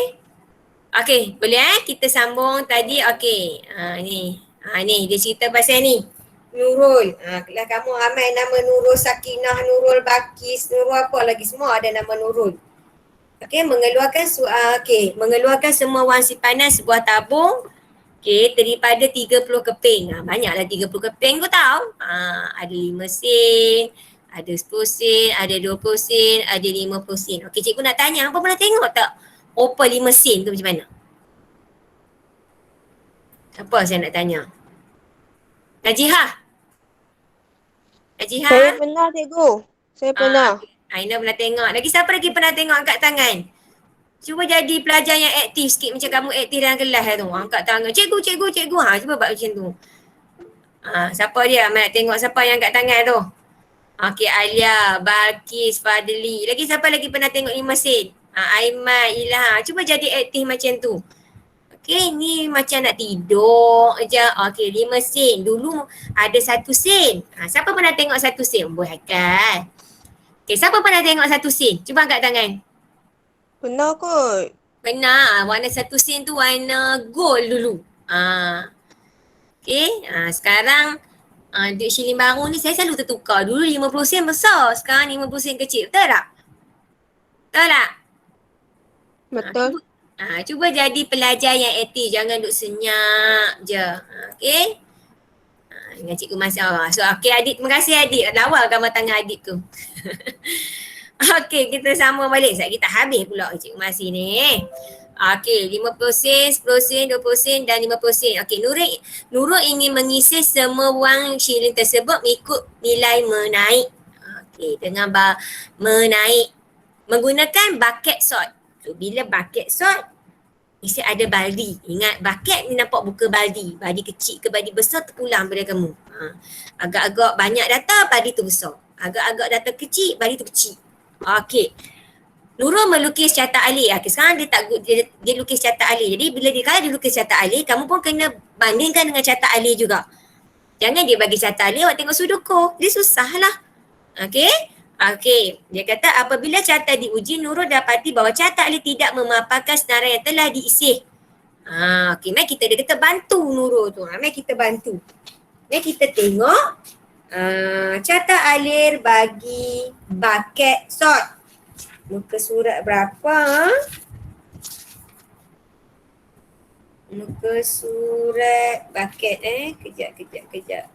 A: Okey, boleh kita sambung tadi. Okey. Ni dia cerita pasal ni. Nurul. Kelas kamu ramai nama Nurul Sakinah, Nurul Bakis, Nurul apa lagi semua ada nama Nurul. Okey, mengeluarkan semua wang simpanan sebuah tabung. Okey, daripada 30 keping. Banyaklah 30 keping kau tahu. Ada 5 sen, ada 10 sen, ada 20 sen, ada 50 sen. Okey, cikgu nak tanya, apa pernah tengok tak opal 5 sen tu macam mana? Apa saya nak tanya? Najihah?
F: Saya pernah cikgu. Saya pernah.
A: Aina pernah tengok. Lagi siapa lagi pernah tengok angkat tangan? Cuba jadi pelajar yang aktif sikit macam kamu aktif dalam kelas tu. Angkat tangan. Cikgu. Cuba buat macam tu. Siapa dia? Nak tengok siapa yang angkat tangan tu. Okey, Alia, Balkis, Fadli. Lagi siapa lagi pernah tengok 5 sen? Aiman, Ilham. Cuba jadi aktif macam tu. Okey, ni macam nak tidur je. Okey, 5 sen. Dulu ada 1 sen. Siapa pernah tengok 1 sen? Boleh kan? Okey, siapa pernah tengok 1 sen? Cuba angkat tangan.
F: Pernah kot.
A: Pernah. Warna 1 sen tu warna gold dulu. Okey, sekarang duit shilling baru ni saya selalu tertukar. Dulu 50 sen besar, sekarang 50 sen kecil. Betul tak? Betul tak?
F: Betul.
A: Cuba jadi pelajar yang aktif. Jangan duduk senyap je. Okey? Dengan cikgu Masya. So, okey Adik. Terima kasih Adik. Lawa gambar tangan Adik tu. Okey, kita sambung balik. Sebab kita habis pula cikgu Masih ni. Okey, 50 sen, 10 sen, 20 sen dan 50 sen. Okey, Nurul ingin mengisi semua wang shilling tersebut mengikut nilai menaik. Okey, dengan menaik. Menggunakan bucket sort. So, bila bucket sort, mesti ada baldi. Ingat, bucket ni nampak buka baldi. Baldi kecil ke baldi besar terpulang pada kamu. Agak-agak banyak data, baldi tu besar. Agak-agak data kecil, baldi tu kecil. Okey. Nurul melukis catak alih. Okay, sekarang dia lukis catak alih. Jadi bila dia lukis catak alih, kamu pun kena bandingkan dengan catak alih juga. Jangan dia bagi catak alih, awak tengok sudoku. Dia susah lah. Okey. Okey. Dia kata apabila catat diuji, Nurul dapati bahawa catak alih tidak memaparkan senarai yang telah diisi. Okey. Mari kita bantu Nurul tu. Mari kita bantu. Mari kita tengok. Catak alih bagi bucket sort. Muka surat berapa? Muka surat bucket Kejap.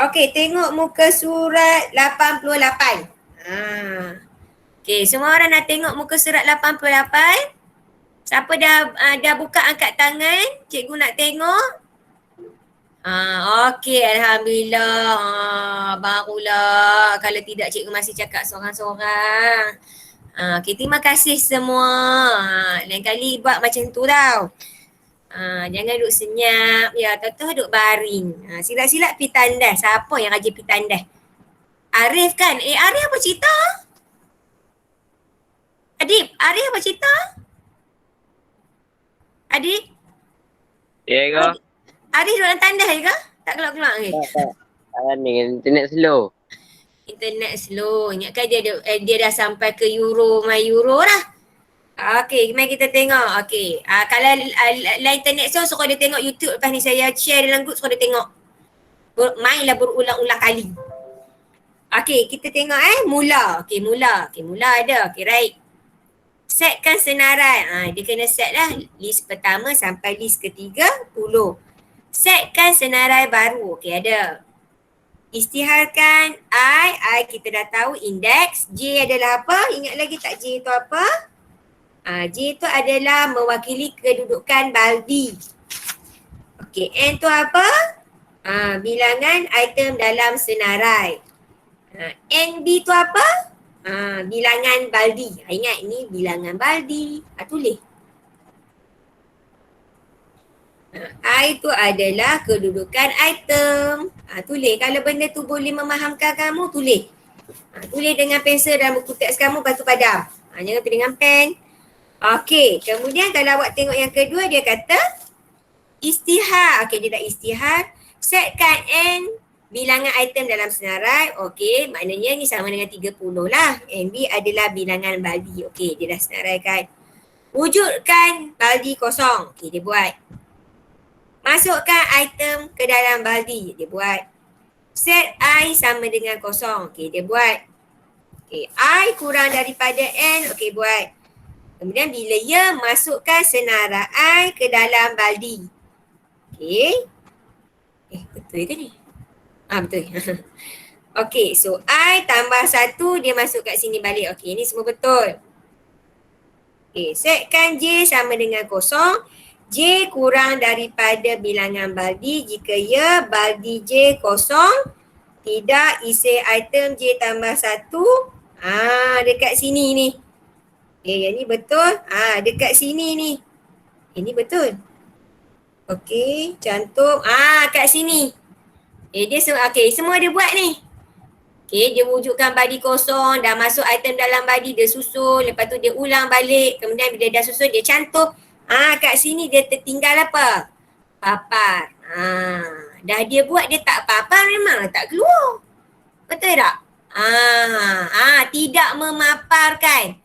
A: Okey, tengok muka surat 88. Okey, semua orang nak tengok muka surat 88? Siapa dah buka angkat tangan? Cikgu nak tengok. Okey, Alhamdulillah. Barulah. Kalau tidak cikgu masih cakap seorang-seorang. Okey, terima kasih semua. Lain kali buat macam tu tau. Jangan duduk senyap. Ya, tahu-tahu duduk baring. Silap-silap pergi tandas. Siapa yang rajin pergi tandas? Arif kan? Arif apa cerita? Adib, Arif apa cerita? Adib?
E: Ya ke?
A: Arif duduk dalam tandas je ke? Tak keluar-keluar ke?
E: Tak ni, internet slow.
A: Internet slow. Ingatkan dia dah sampai ke my Euro lah. Okey, mari kita tengok. Okey. Kalau lain internet slow, suruh dia tengok YouTube. Lepas ni saya share dalam group, suruh dia tengok. Mainlah berulang-ulang kali. Okey, kita tengok mula. Okey, mula ada. Okey, right. Setkan senarai. Dia kena set lah list pertama sampai list ke-30. Setkan senarai baru. Okey, ada. Isytiharkan I kita dah tahu indeks. J adalah apa? Ingat lagi tak J itu apa? J itu adalah mewakili kedudukan baldi. Okey, N tu apa? Bilangan item dalam senarai. NB tu apa? Bilangan baldi. Ingat ni bilangan baldi. Tulis. I tu adalah kedudukan item. Tulis. Kalau benda tu boleh memahamkan kamu, tulis. Tulis dengan pensel dalam buku teks kamu, lepas tu padam. Jangan tulis dengan pen. Okey. Kemudian kalau awak tengok yang kedua, dia kata istihar. Okey, dia dah istihar. Setkan N bilangan item dalam senarai. Okey, maknanya ni sama dengan 30 lah. NB adalah bilangan baldi. Okey, dia dah senaraikan. Wujudkan baldi kosong. Okey, dia buat. Masukkan item ke dalam baldi. Dia buat. Set I sama dengan kosong. Okey, dia buat. Okey, I kurang daripada N. Okey, buat. Kemudian bila ia masukkan senarai I ke dalam baldi. Okey. Betul ke ni? Betul. Okey, so I tambah 1, dia masuk kat sini balik. Okey, ni semua betul. Okey, setkan J sama dengan kosong. J kurang daripada bilangan baldi jika ya baldi J kosong, tidak isi item J tambah 1. Dekat sini ni. Yang ni betul. Dekat sini ni. Ini betul. Okey, cantum. Kat sini. Dia semua dia buat ni. Okey, dia wujudkan baldi kosong, dah masuk item dalam baldi, dia susun, lepas tu dia ulang balik, kemudian bila dah susun dia cantum. Kat sini dia tertinggal apa? Papar. Dah dia buat dia tak papar, memang tak keluar. Betul tak? Tidak memaparkan.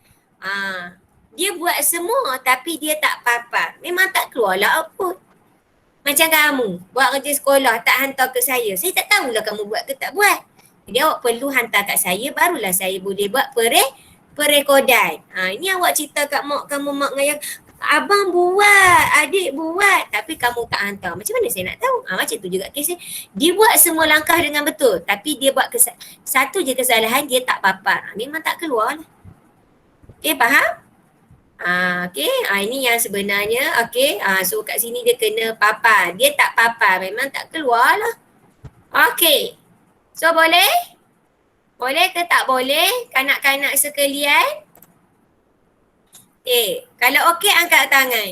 A: Dia buat semua tapi dia tak papar. Memang tak keluar lah output. Macam kamu buat kerja sekolah tak hantar ke saya tak tahulah kamu buat ke tak buat. Jadi awak perlu hantar kat saya, barulah saya boleh buat perekodan. Ini awak cerita kat mak kamu, mak ngayang, abang buat, adik buat, tapi kamu tak hantar. Macam mana saya nak tahu? Macam tu juga kes dia buat semua langkah dengan betul, tapi dia buat satu je kesalahan, dia tak papar. Memang tak keluar lah. Okay, faham? Okey, ini yang sebenarnya. Okey, so kat sini dia kena papar. Dia tak papar, memang tak keluar lah. Okey, so boleh? Boleh ke tak boleh kanak-kanak sekalian? Okey, kalau okey angkat tangan.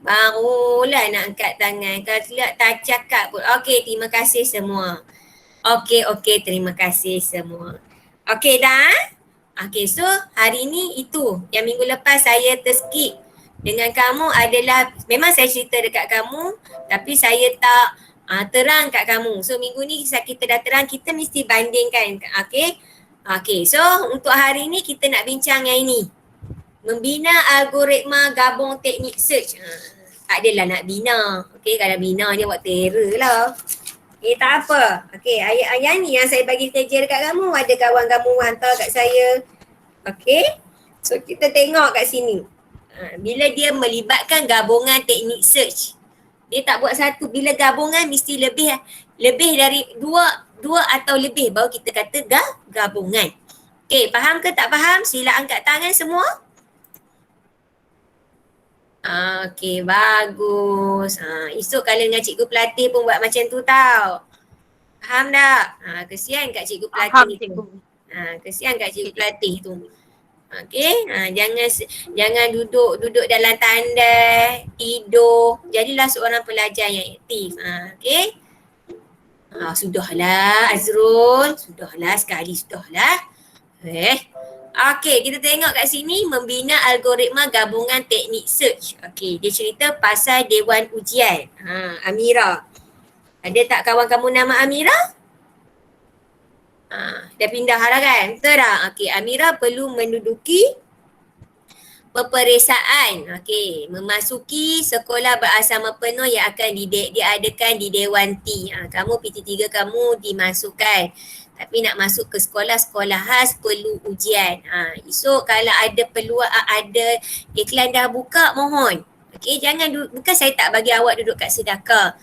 A: Barulah nak angkat tangan. Kalau tidak tak cakap pun. Okey, terima kasih semua. Okey, terima kasih semua. Okey dah? Okey, so hari ni itu. Yang minggu lepas saya terskip dengan kamu adalah, memang saya cerita dekat kamu tapi saya tak terang kat kamu. So minggu ni kita dah terang, kita mesti bandingkan. Okey? Okey, so untuk hari ni kita nak bincang yang ini. Membina algoritma gabung teknik search. Tak adalah nak bina. Okey, kalau bina dia buat terror lah. Tak apa. Okey, ayat-ayat ni yang saya bagi kerja dekat kamu, ada kawan kamu hantar kat saya. Okey. So kita tengok kat sini. Bila dia melibatkan gabungan teknik search, dia tak buat satu. Bila gabungan mesti lebih dari dua atau lebih, baru kita kata gabungan. Okey, faham ke tak faham? Sila angkat tangan semua. Okey, bagus. Esok kalau dengan cikgu pelatih pun buat macam tu tau. Faham tak? Kesian kat cikgu pelatih tu. Kesian kat cikgu pelatih tu. Okey, jangan duduk dalam tandai, tidur. Jadilah seorang pelajar yang aktif. Okey. Sudahlah Azrul. Sudahlah sekali, sudahlah. Okey, kita tengok kat sini membina algoritma gabungan teknik search. Okey, dia cerita pasal Dewan Ujian. Amira. Ada tak kawan kamu nama Amira? Dah pindah lah kan? Betul tak? Okey, Amira perlu menduduki peperiksaan. Okey, memasuki sekolah berasrama penuh yang akan diadakan di Dewan T. Kamu PT3 kamu dimasukkan. Tapi nak masuk ke sekolah-sekolah khas perlu ujian. Esok kalau ada peluang, ada iklan dah buka, mohon. Okey, jangan bukan saya tak bagi awak duduk kat Sedakah.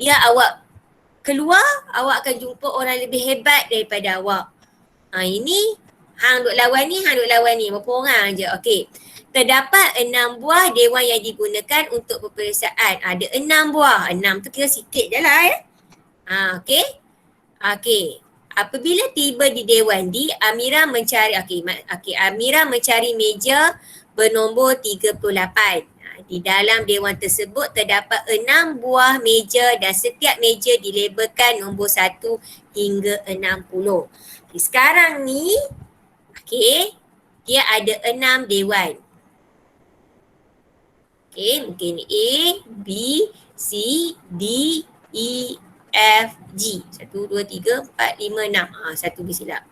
A: Biar awak keluar, awak akan jumpa orang lebih hebat daripada awak. Ini hang duk lawan ni, berapa orang je. Okey. Terdapat 6 buah dewan yang digunakan untuk peperiksaan. Ada 6 buah. 6 tu kira sikit je lah ya. Okey. Okey. Apabila tiba di dewan D, Amira mencari Amira mencari meja bernombor 38. Di dalam dewan tersebut terdapat 6 buah meja dan setiap meja dilabelkan nombor 1 hingga 60. Okay, sekarang ni, dia ada 6 dewan. Mungkin A, B, C, D, E, F, G. 1, 2, 3, 4, 5, 6. Satu bersilap.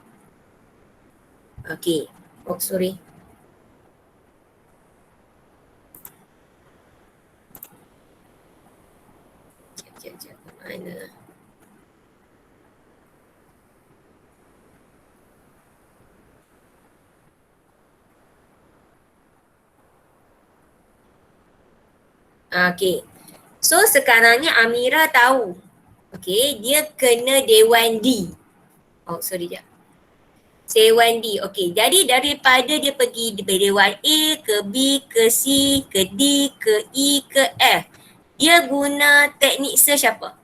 A: Sorry. Sekejap. Mana? So sekarang ni Amira tahu. Dia kena dewan D. Dewan D. Jadi daripada dia pergi dewan A ke B ke C ke D ke E ke F, dia guna teknik search apa?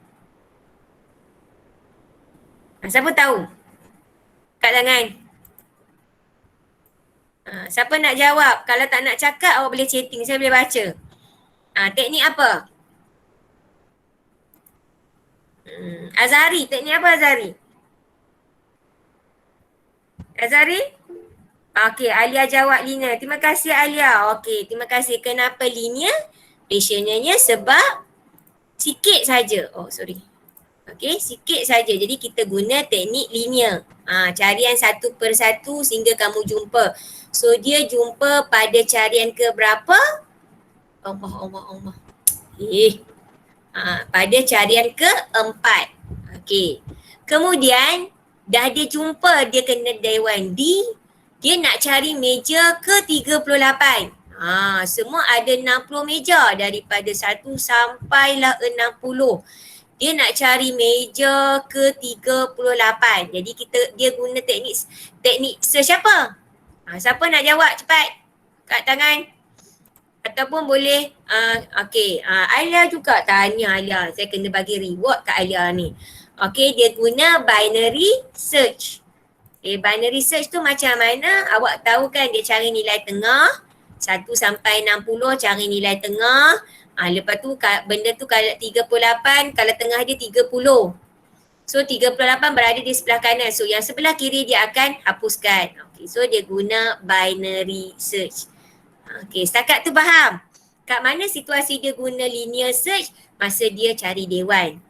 A: Siapa tahu? Kat tangan. Siapa nak jawab? Kalau tak nak cakap, awak boleh chatting. Saya boleh baca. Teknik apa? Azhari, teknik apa Azhari? Alia jawab linear. Terima kasih Alia. Terima kasih. Kenapa linear? Rationalnya sebab sikit saja. Sikit saja. Jadi kita guna teknik linear. Carian satu per satu sehingga kamu jumpa. So dia jumpa pada carian ke berapa? Allah. Pada carian ke-4. Kemudian dah dia jumpa dia kena dewan D, dia nak cari meja ke-38. Semua ada 60 meja daripada 1 sampailah 60. Dia nak cari meja ke-38. Jadi dia guna teknik search apa? Siapa nak jawab cepat? Kat tangan. Ataupun boleh, Alia juga tanya Alia. Saya kena bagi reward kat Alia ni. Dia guna binary search. Binary search tu macam mana? Awak tahu kan dia cari nilai tengah. 1 sampai 60 cari nilai tengah. Lepas tu benda tu kalau 38, kalau tengah dia 30. So 38 berada di sebelah kanan. So yang sebelah kiri dia akan hapuskan. So dia guna binary search. Setakat tu faham? Kat mana situasi dia guna linear search? Masa dia cari dewan.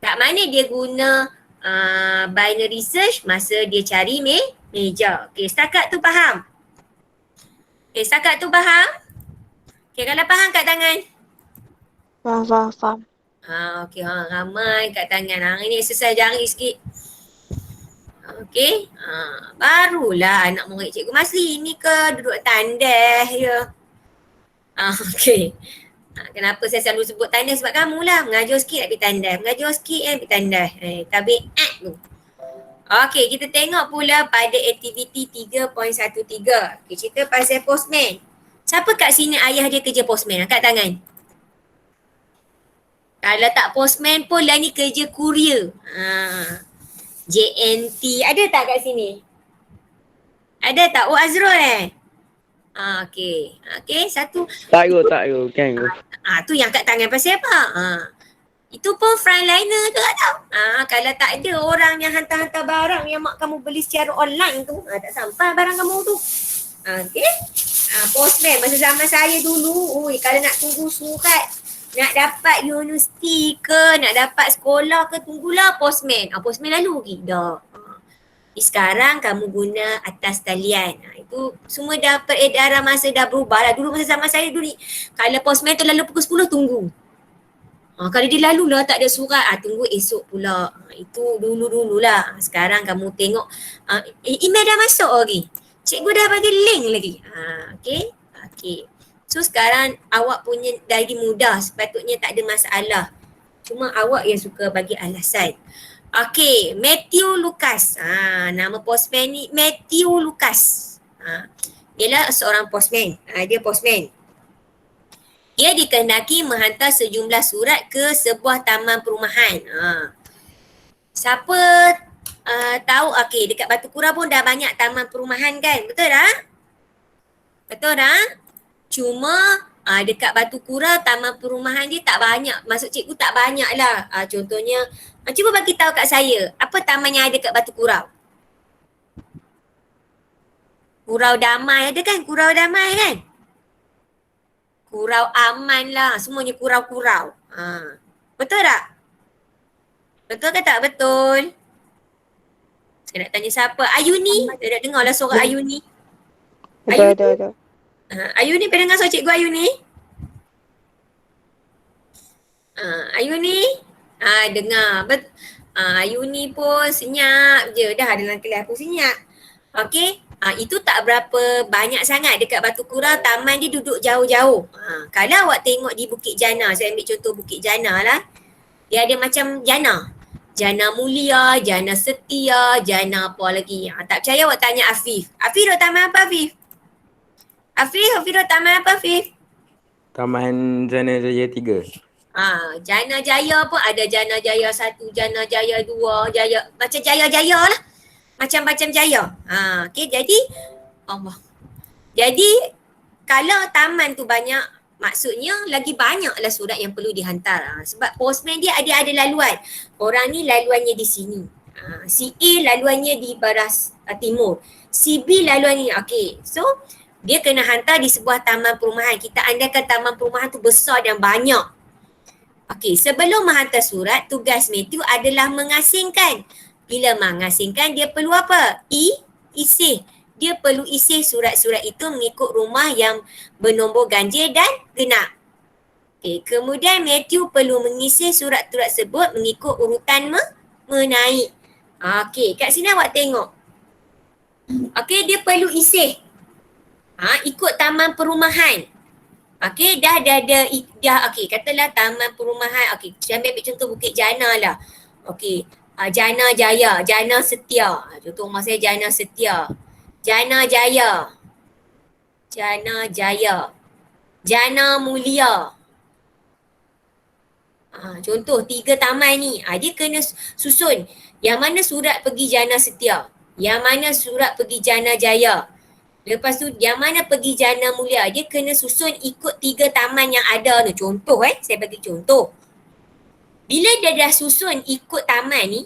A: Kat mana dia guna binary search? Masa dia cari meja. Setakat tu faham? Setakat tu faham? Kalau faham kat tangan.
F: Faham.
A: Ramai kat tangan. Ini exercise jari sikit. Barulah anak murid cikgu Masli ni ke duduk tandas je. Kenapa saya selalu sebut tandas? Sebab kamu lah mengajar sikit nak pergi tandas. Mengajar sikit pergi tandas. Tabiat tu. Kita tengok pula pada aktiviti 3.13. Cerita pasal postman. Siapa kat sini ayah dia kerja postman? Angkat tangan. Kalau tak postman pun lah ni kerja kurier. JNT. Ada tak kat sini? Ada tak? Azrul satu.
E: Tak go. Kan go.
A: Tu yang kat tangan pasal apa? Itu pun frontliner tu tau. Kalau tak ada orang yang hantar-hantar barang yang mak kamu beli secara online tu, tak sampai barang kamu tu. Postman masa zaman saya dulu, kalau nak tunggu surat, nak dapat universiti ke, nak dapat sekolah ke, tunggulah postman. Postman lalu pergi. Dah. Sekarang kamu guna atas talian. Itu semua dah peredaran masa dah berubah lah. Dulu masa zaman saya dulu ni, kalau postman tu lalu pukul 10 tunggu. Kalau dia lalu lah tak ada surat, tunggu esok pula. Itu dulu-dululah. Sekarang kamu tengok email dah masuk lagi. Cikgu dah bagi link lagi. Okay. So sekarang awak punya dari mudah, sepatutnya tak ada masalah. Cuma awak yang suka bagi alasan. Okay, Matthew Lucas. Nama postman ni Matthew Lucas. Ialah seorang postman. Dia postman. Dia dikehendaki menghantar sejumlah surat ke sebuah taman perumahan. Siapa tahu, okey, dekat Batu Kurau pun dah banyak taman perumahan kan? Betul tak? Betul tak? Cuma dekat Batu Kurau taman perumahan dia tak banyak. Maksud cikgu tak banyak lah. Contohnya, cuba bagi tahu kat saya, apa taman yang ada kat Batu Kurau? Kurau Damai ada kan? Kurau Damai kan? Kurau Aman lah. Semuanya kurau-kurau. Betul tak? Betul ke tak betul? Saya nak tanya siapa? Ayuni. Saya nak dengar lah suara Ayuni.
F: Ada.
A: Ayuni, pernah dengar suara cikgu Ayuni? Ayuni? Dengar. Ayuni pun senyap je. Dah dalam kelas pun senyap. Okey. Itu tak berapa banyak sangat dekat Batu Kurau, taman dia duduk jauh-jauh. Kalau awak tengok di Bukit Jana, saya ambil contoh Bukit Jana lah. Dia ada macam jana. Jana Mulia, Jana Setia, Jana apa lagi. Tak percaya awak tanya Afif. Afif duduk taman apa Afif? Afif duduk taman apa Afif?
G: Taman Jana Jaya 3.
A: Jana Jaya pun ada Jana Jaya 1, Jana Jaya 2, Jaya, macam Jaya-Jaya lah. Macam-macam jaya. Okay, jadi kalau taman tu banyak, maksudnya lagi banyaklah surat yang perlu dihantar. Sebab postman dia ada laluan. Orang ni laluannya di sini. Si A laluannya di baras timur. Si B laluannya. Okay, so dia kena hantar di sebuah taman perumahan. Kita andaikan taman perumahan tu besar dan banyak. Okay, sebelum menghantar surat, tugas Matthew adalah mengasingkan. Bila mengasingkan, dia perlu apa? Isih. Dia perlu isih surat-surat itu mengikut rumah yang bernombor ganjil dan genap. Okay. Kemudian Matthew perlu mengisi surat-surat tersebut mengikut urutan menaik. Okay, kat sini awak tengok. Okay, dia perlu isih. Ikut taman perumahan. Okay, dah ada. Okay, katalah taman perumahan. Okay, saya ambil contoh Bukit Jana lah. Okay. Jana Jaya, Jana Setia. Contoh rumah saya Jana Setia. Jana Jaya. Jana Jaya. Jana Mulia. Contoh 3 taman ni. Dia kena susun. Yang mana surat pergi Jana Setia. Yang mana surat pergi Jana Jaya. Lepas tu yang mana pergi Jana Mulia. Dia kena susun ikut 3 taman yang ada tu. Contoh saya bagi contoh. Bila dia dah susun ikut taman ni,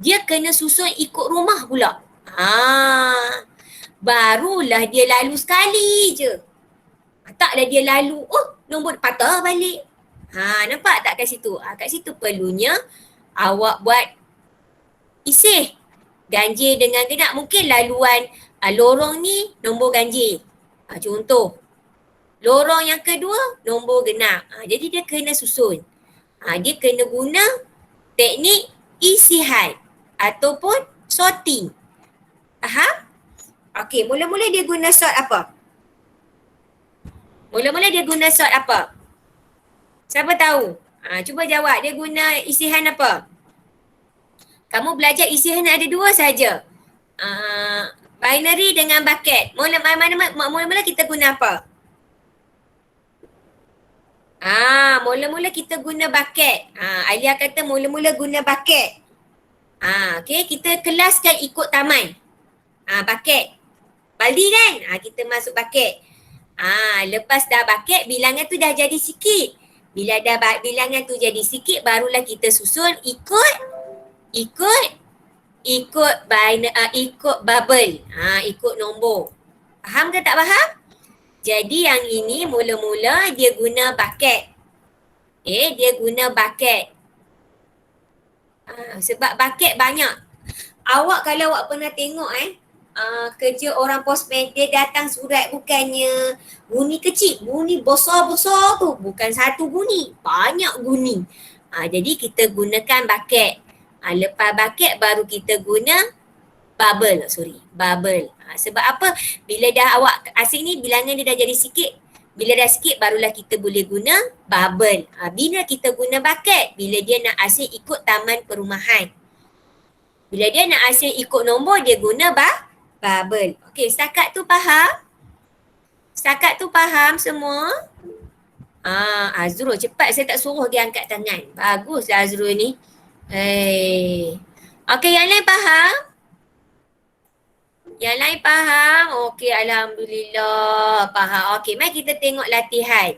A: dia kena susun ikut rumah pula. Barulah dia lalu sekali je. Taklah dia lalu, nombor patah balik. Nampak tak kat situ? Kat situ perlunya awak buat isih. Ganjil dengan genap. Mungkin laluan lorong ni nombor ganjil. Contoh. Lorong yang kedua nombor genap. Jadi dia kena susun. Dia kena guna teknik isihan ataupun sorting. Faham? Okey, mula-mula dia guna sort apa? Siapa tahu? Cuba jawab, dia guna isihan apa? Kamu belajar isihan ada 2 saja. Binary dengan bucket. Mula-mula kita guna apa? Mula-mula kita guna bucket. Alia kata mula-mula guna bucket. Okay, kita kelaskan ikut taman. Bucket. Baldi kan? Kita masuk bucket. Lepas dah bucket, bilangan tu dah jadi sikit. Bila dah bilangan tu jadi sikit, barulah kita susun ikut bubble. Ikut nombor. Faham ke tak faham? Jadi yang ini mula-mula dia guna bucket. Dia guna bucket. Sebab bucket banyak. Awak kalau awak pernah tengok kerja orang postman, dia datang surat bukannya guni kecil, guni besar-besar tu, bukan satu guni, banyak guni. Jadi kita gunakan bucket. Lepas bucket baru kita guna bubble. Sebab apa? Bila dah awak asing ni bilangan dia dah jadi sikit, bila dah sikit barulah kita boleh guna bubble. Bila kita guna bucket, bila dia nak asing ikut taman perumahan. Bila dia nak asing ikut nombor, dia guna bubble. Okey, setakat tu faham? Setakat tu faham semua? Azrul cepat, saya tak suruh dia angkat tangan. Bagus Azrul ni. Okey, yang lain faham? Yang lain faham? Okey, alhamdulillah faham. Okey, mari kita tengok latihan.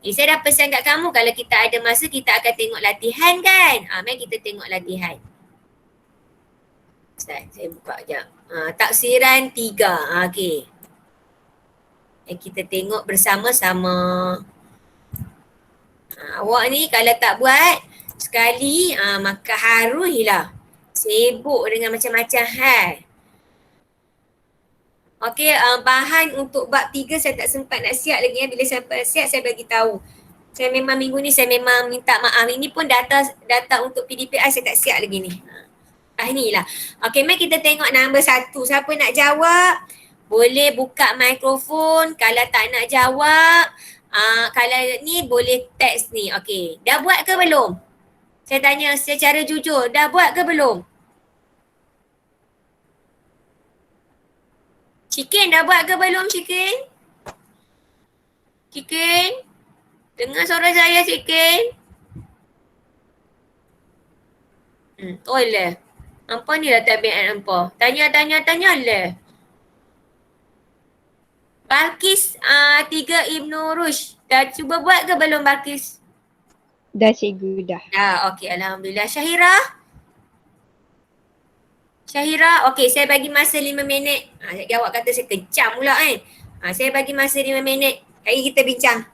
A: Saya dah pesan kat kamu kalau kita ada masa kita akan tengok latihan kan? Mari kita tengok latihan. Ustaz, saya buka sekejap. Taksiran 3. Okey. Kita tengok bersama-sama. Awak ni kalau tak buat sekali, maka haruilah. Sibuk dengan macam-macam hal. Okey, bahan untuk bab 3 saya tak sempat nak siap lagi ya. Bila sampai siap saya bagi tahu. Saya memang minggu ni saya memang minta maaf. Ini pun data untuk PDPI saya tak siap lagi ni. Inilah. Okey, mari kita tengok nombor 1. Siapa nak jawab? Boleh buka mikrofon. Kalau tak nak jawab, kalau ni boleh teks ni. Okey, dah buat ke belum? Saya tanya secara jujur, dah buat ke belum? Chicken, dah buat ke belum Chicken? Chicken? Dengar suara saya Chicken? Oh lah. Hampa ni lah tabiat hampa. Tanya lah. Balkis 3 Ibnu Rushd. Dah cuba buat ke belum Balkis?
F: Dah cikgu dah.
A: Okey, alhamdulillah. Syahira, okey saya bagi masa 5 minit. Awak kata saya kejam pula kan. Saya bagi masa 5 minit. Hari kita bincang.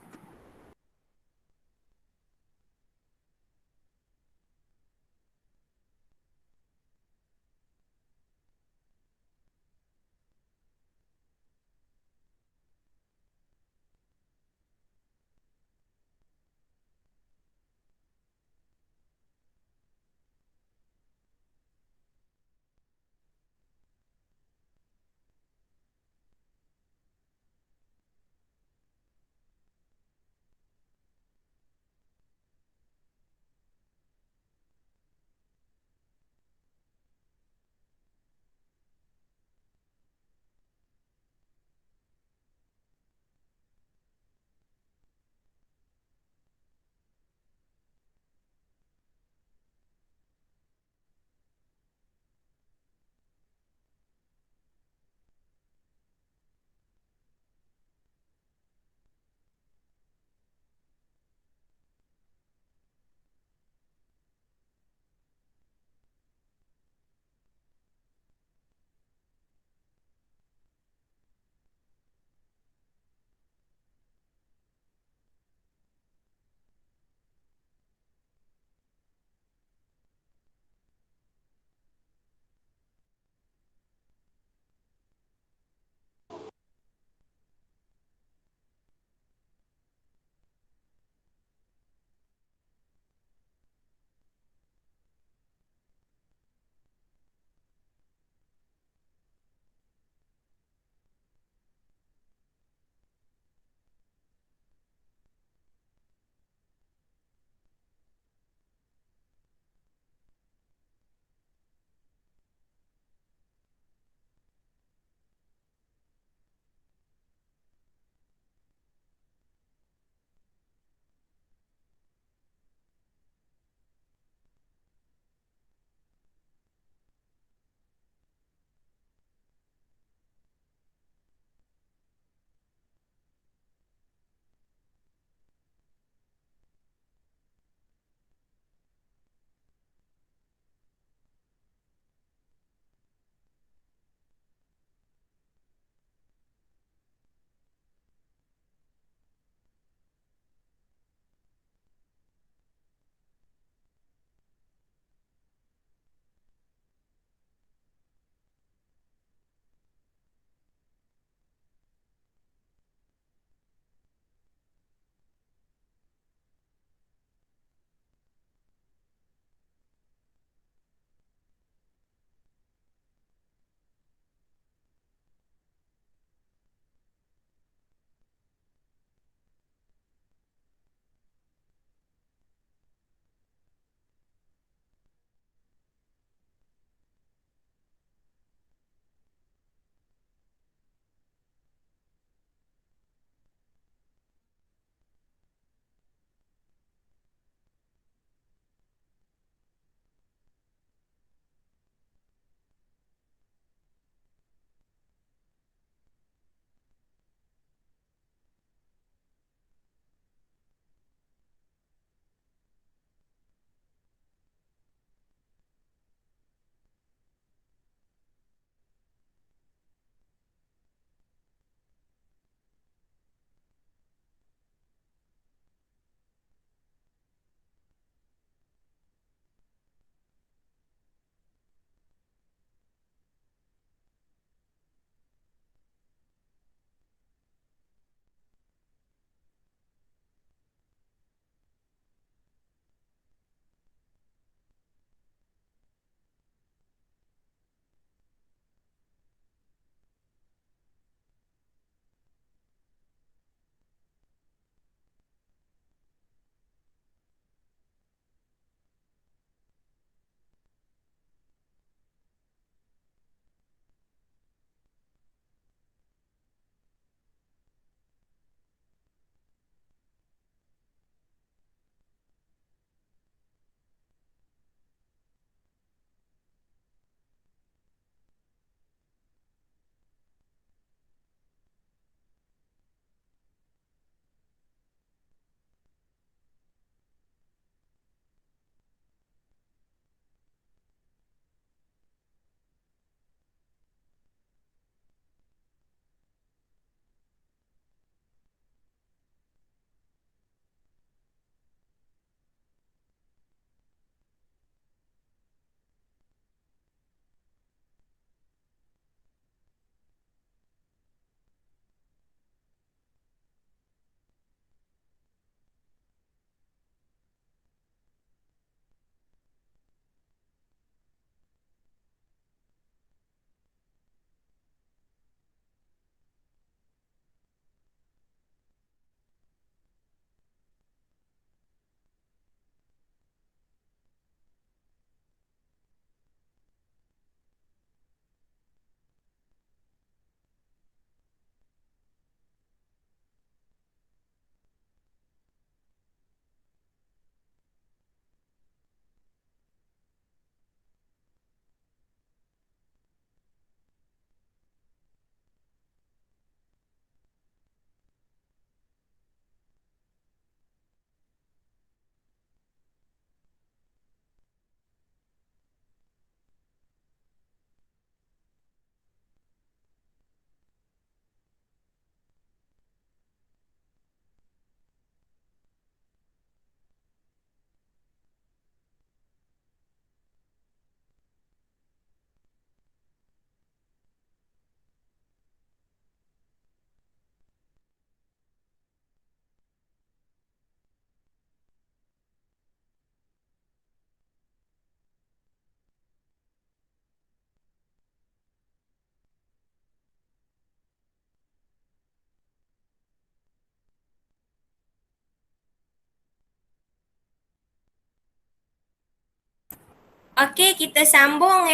A: Okey, kita sambung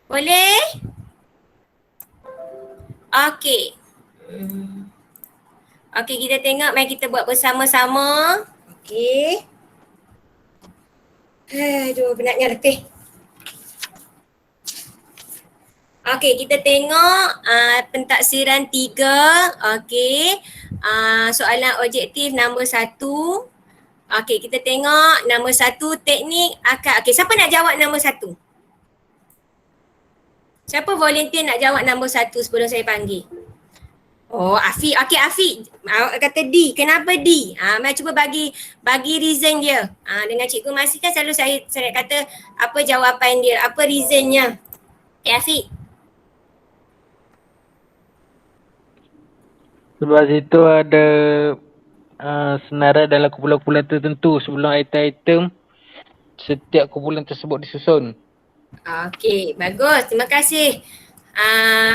A: Boleh? Okey. Okey, kita tengok. Mari kita buat bersama-sama. Okey. Aduh, penatnya letih. Okey, kita tengok pentaksiran 3. Okey. Soalan objektif nombor 1. Okey, kita tengok nombor 1 teknik akad. Okey, siapa nak jawab nombor 1? Siapa volunteer nak jawab nombor 1 sebelum saya panggil? Oh, Afiq. Okey, Afiq. Awak kata D. Kenapa D? Mari cuba bagi reason dia. Dengan Cikgu Masih kan selalu saya kata apa jawapan dia, apa reasonnya. Afiq.
D: Sebab situ ada senarai dalam kumpulan-kumpulan tertentu sebelum item-item setiap kumpulan tersebut disusun.
A: Okey, bagus. Terima kasih.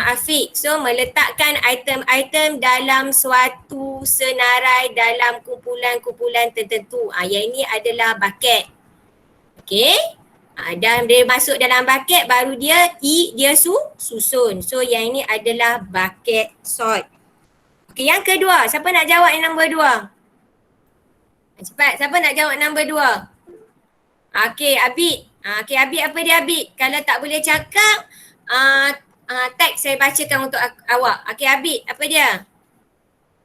A: Afiq. So, meletakkan item-item dalam suatu senarai dalam kumpulan-kumpulan tertentu. Yang ini adalah bucket. Okey. Dan dia masuk dalam bucket baru dia susun. So, yang ini adalah bucket sort. Okey, yang kedua. Siapa nak jawab yang nombor 2? Cepat. Siapa nak jawab nombor 2? Okey, Abid. Okey, Abid apa dia Abid? Kalau tak boleh cakap, tag saya bacakan untuk awak. Okey, Abid. Apa dia?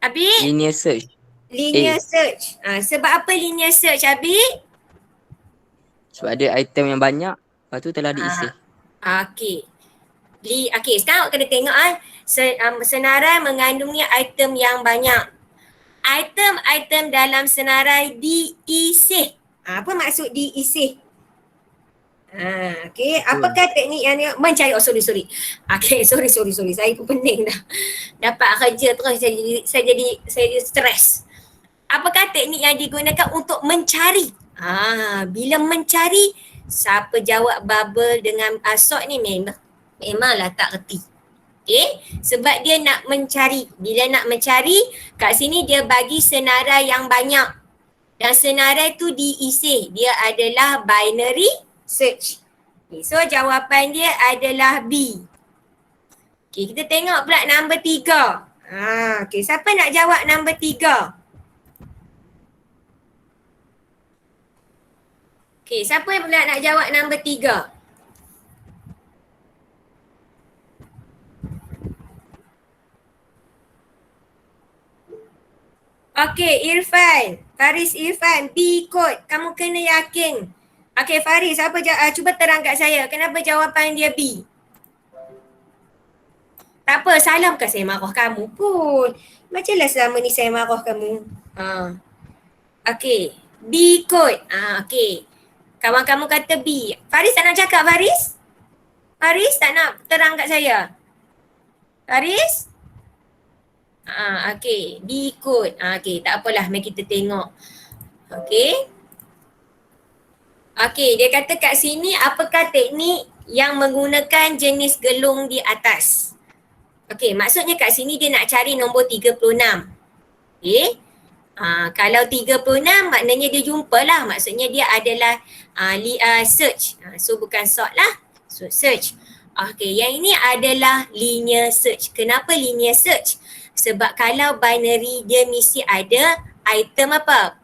A: Abid?
G: Linear search.
A: Linear search. Sebab apa linear search, Abid?
G: Sebab ada item yang banyak, lepas tu telah diisi.
A: Okey. Okey, sekarang awak kena tengok senarai mengandungi item yang banyak. Item-item dalam senarai diisi. Apa maksud diisi? Okey, apakah teknik yang mencari? Sorry. Okey, sorry. Saya pun pening dah. Dapat kerja terus saya jadi stres. Apakah teknik yang digunakan untuk mencari? Bila mencari, siapa jawab bubble dengan sort ni memanglah tak reti. Okey, sebab dia nak mencari. Bila nak mencari, kat sini dia bagi senarai yang banyak. Dan senarai tu diisi. Dia adalah binary search. Okay, so jawapan dia adalah B. Okay, kita tengok pula nombor 3. Okay, siapa nak jawab nombor 3? Okay, siapa pula nak jawab nombor 3? Okay, Irfan. Faris Irfan, B code. Kamu kena yakin. Okay, Faris, cuba terang kat saya. Kenapa jawapan dia B? Tak apa, salah bukan saya marah kamu pun. Macamlah selama ni saya marah kamu. Okay, B code. Okay. Kawan kamu kata B. Faris tak nak cakap, Faris? Faris tak nak terang kat saya? Faris? Okay, B code. Okay, tak apalah, mari kita tengok. Okay. Okay, dia kata kat sini apakah teknik yang menggunakan jenis gelung di atas? Okay, maksudnya kat sini dia nak cari nombor 36. Okay. Kalau 36 maknanya dia jumpa lah. Maksudnya dia adalah search. So bukan sort lah. So search. Okay, yang ini adalah linear search. Kenapa linear search? Sebab kalau binary dia mesti ada item apa?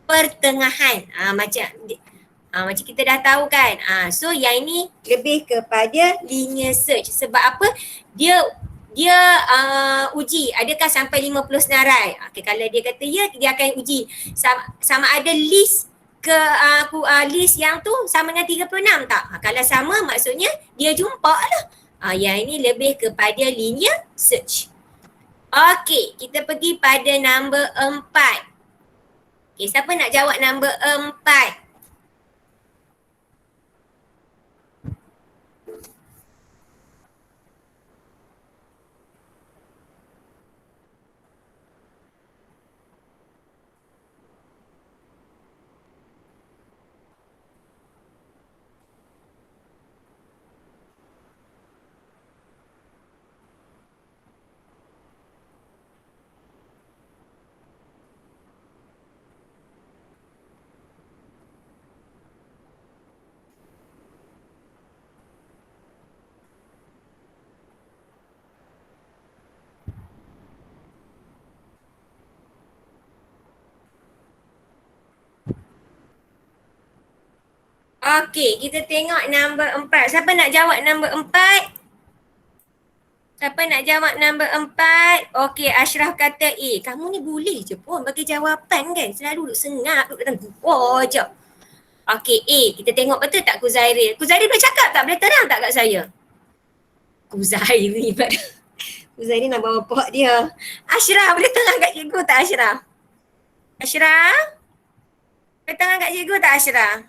A: Pertengahan. Macam kita dah tahu kan. So yang ini lebih kepada linear search. Sebab apa? Dia uji adakah sampai 50 senarai. Okay, kalau dia kata ya, dia akan uji sama ada list list yang tu sama dengan 36 tak? Kalau sama maksudnya dia jumpa lah. Yang ini lebih kepada linear search. Okay, kita pergi pada nombor 4. Okay, siapa nak jawab nombor 4? Okey, kita tengok nombor 4. Siapa nak jawab nombor 4? Siapa nak jawab nombor 4? Okey, Ashraf kata A. Kamu ni boleh je pun bagi jawapan kan. Selalu duduk sengak, duduk dalam gua je. Okey, A. Kita tengok betul tak Kuzairi? Kuzairi boleh cakap tak? Boleh terang tak kat saya? Kuzairi pada. Kuzairi nak bawa pok dia. Ashraf, boleh terang kat cikgu tak Ashraf? Ashraf? Boleh terang kat cikgu tak Ashraf?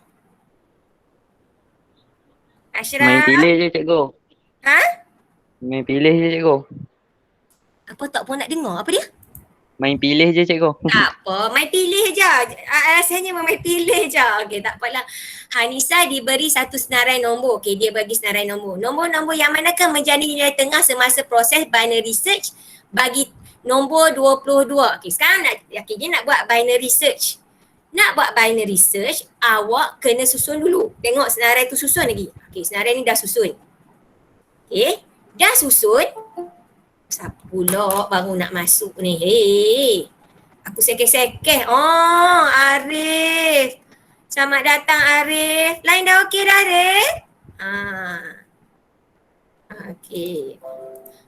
A: Ashraf?
E: Main pilih je cikgu.
A: Ha?
E: Main pilih je cikgu.
A: Apa tak pun nak dengar? Apa dia?
E: Main pilih je cikgu.
A: Tak apa, main pilih je. Alasannya main pilih je. Okey, tak apalah. Hanisa diberi satu senarai nombor. Okey, dia bagi senarai nombor. Nombor-nombor yang manakah menjadi nilai tengah semasa proses binary search bagi nombor 22. Okey, sekarang dia nak buat binary search. Nak buat binary search, awak kena susun dulu. Tengok senarai tu susun lagi. Okey, senarai ni dah susun. Okey, dah susun. Siapa pula baru nak masuk ni? Hei, aku sekeh-sekeh. Oh, Arif. Selamat datang Arif. Lain dah okey dah Arif? Okey.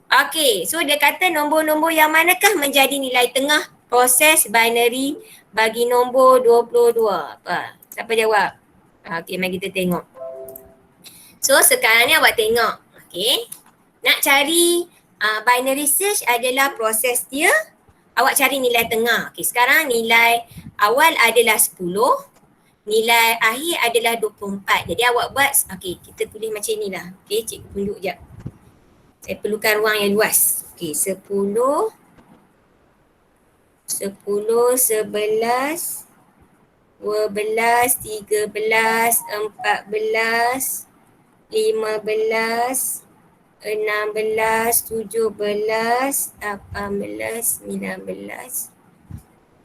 A: Okey, so dia kata nombor-nombor yang manakah menjadi nilai tengah proses binary bagi nombor 22. Apa? Siapa jawab? Okey, mari kita tengok. So sekarang ni awak tengok. Okey. Nak cari binary search adalah proses dia. Awak cari nilai tengah. Okey, sekarang nilai awal adalah 10. Nilai akhir adalah 24. Jadi awak buat, okey, kita tulis macam ni lah. Okey, cikgu tunjuk jap. Saya perlukan ruang yang luas. Okey, 10, 11, 12, 13, 14, 15, 16, 17, 18, 19,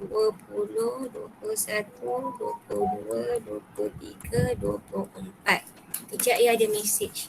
A: 20, 21, 22, 23, 24. Kejap ya, ada mesej.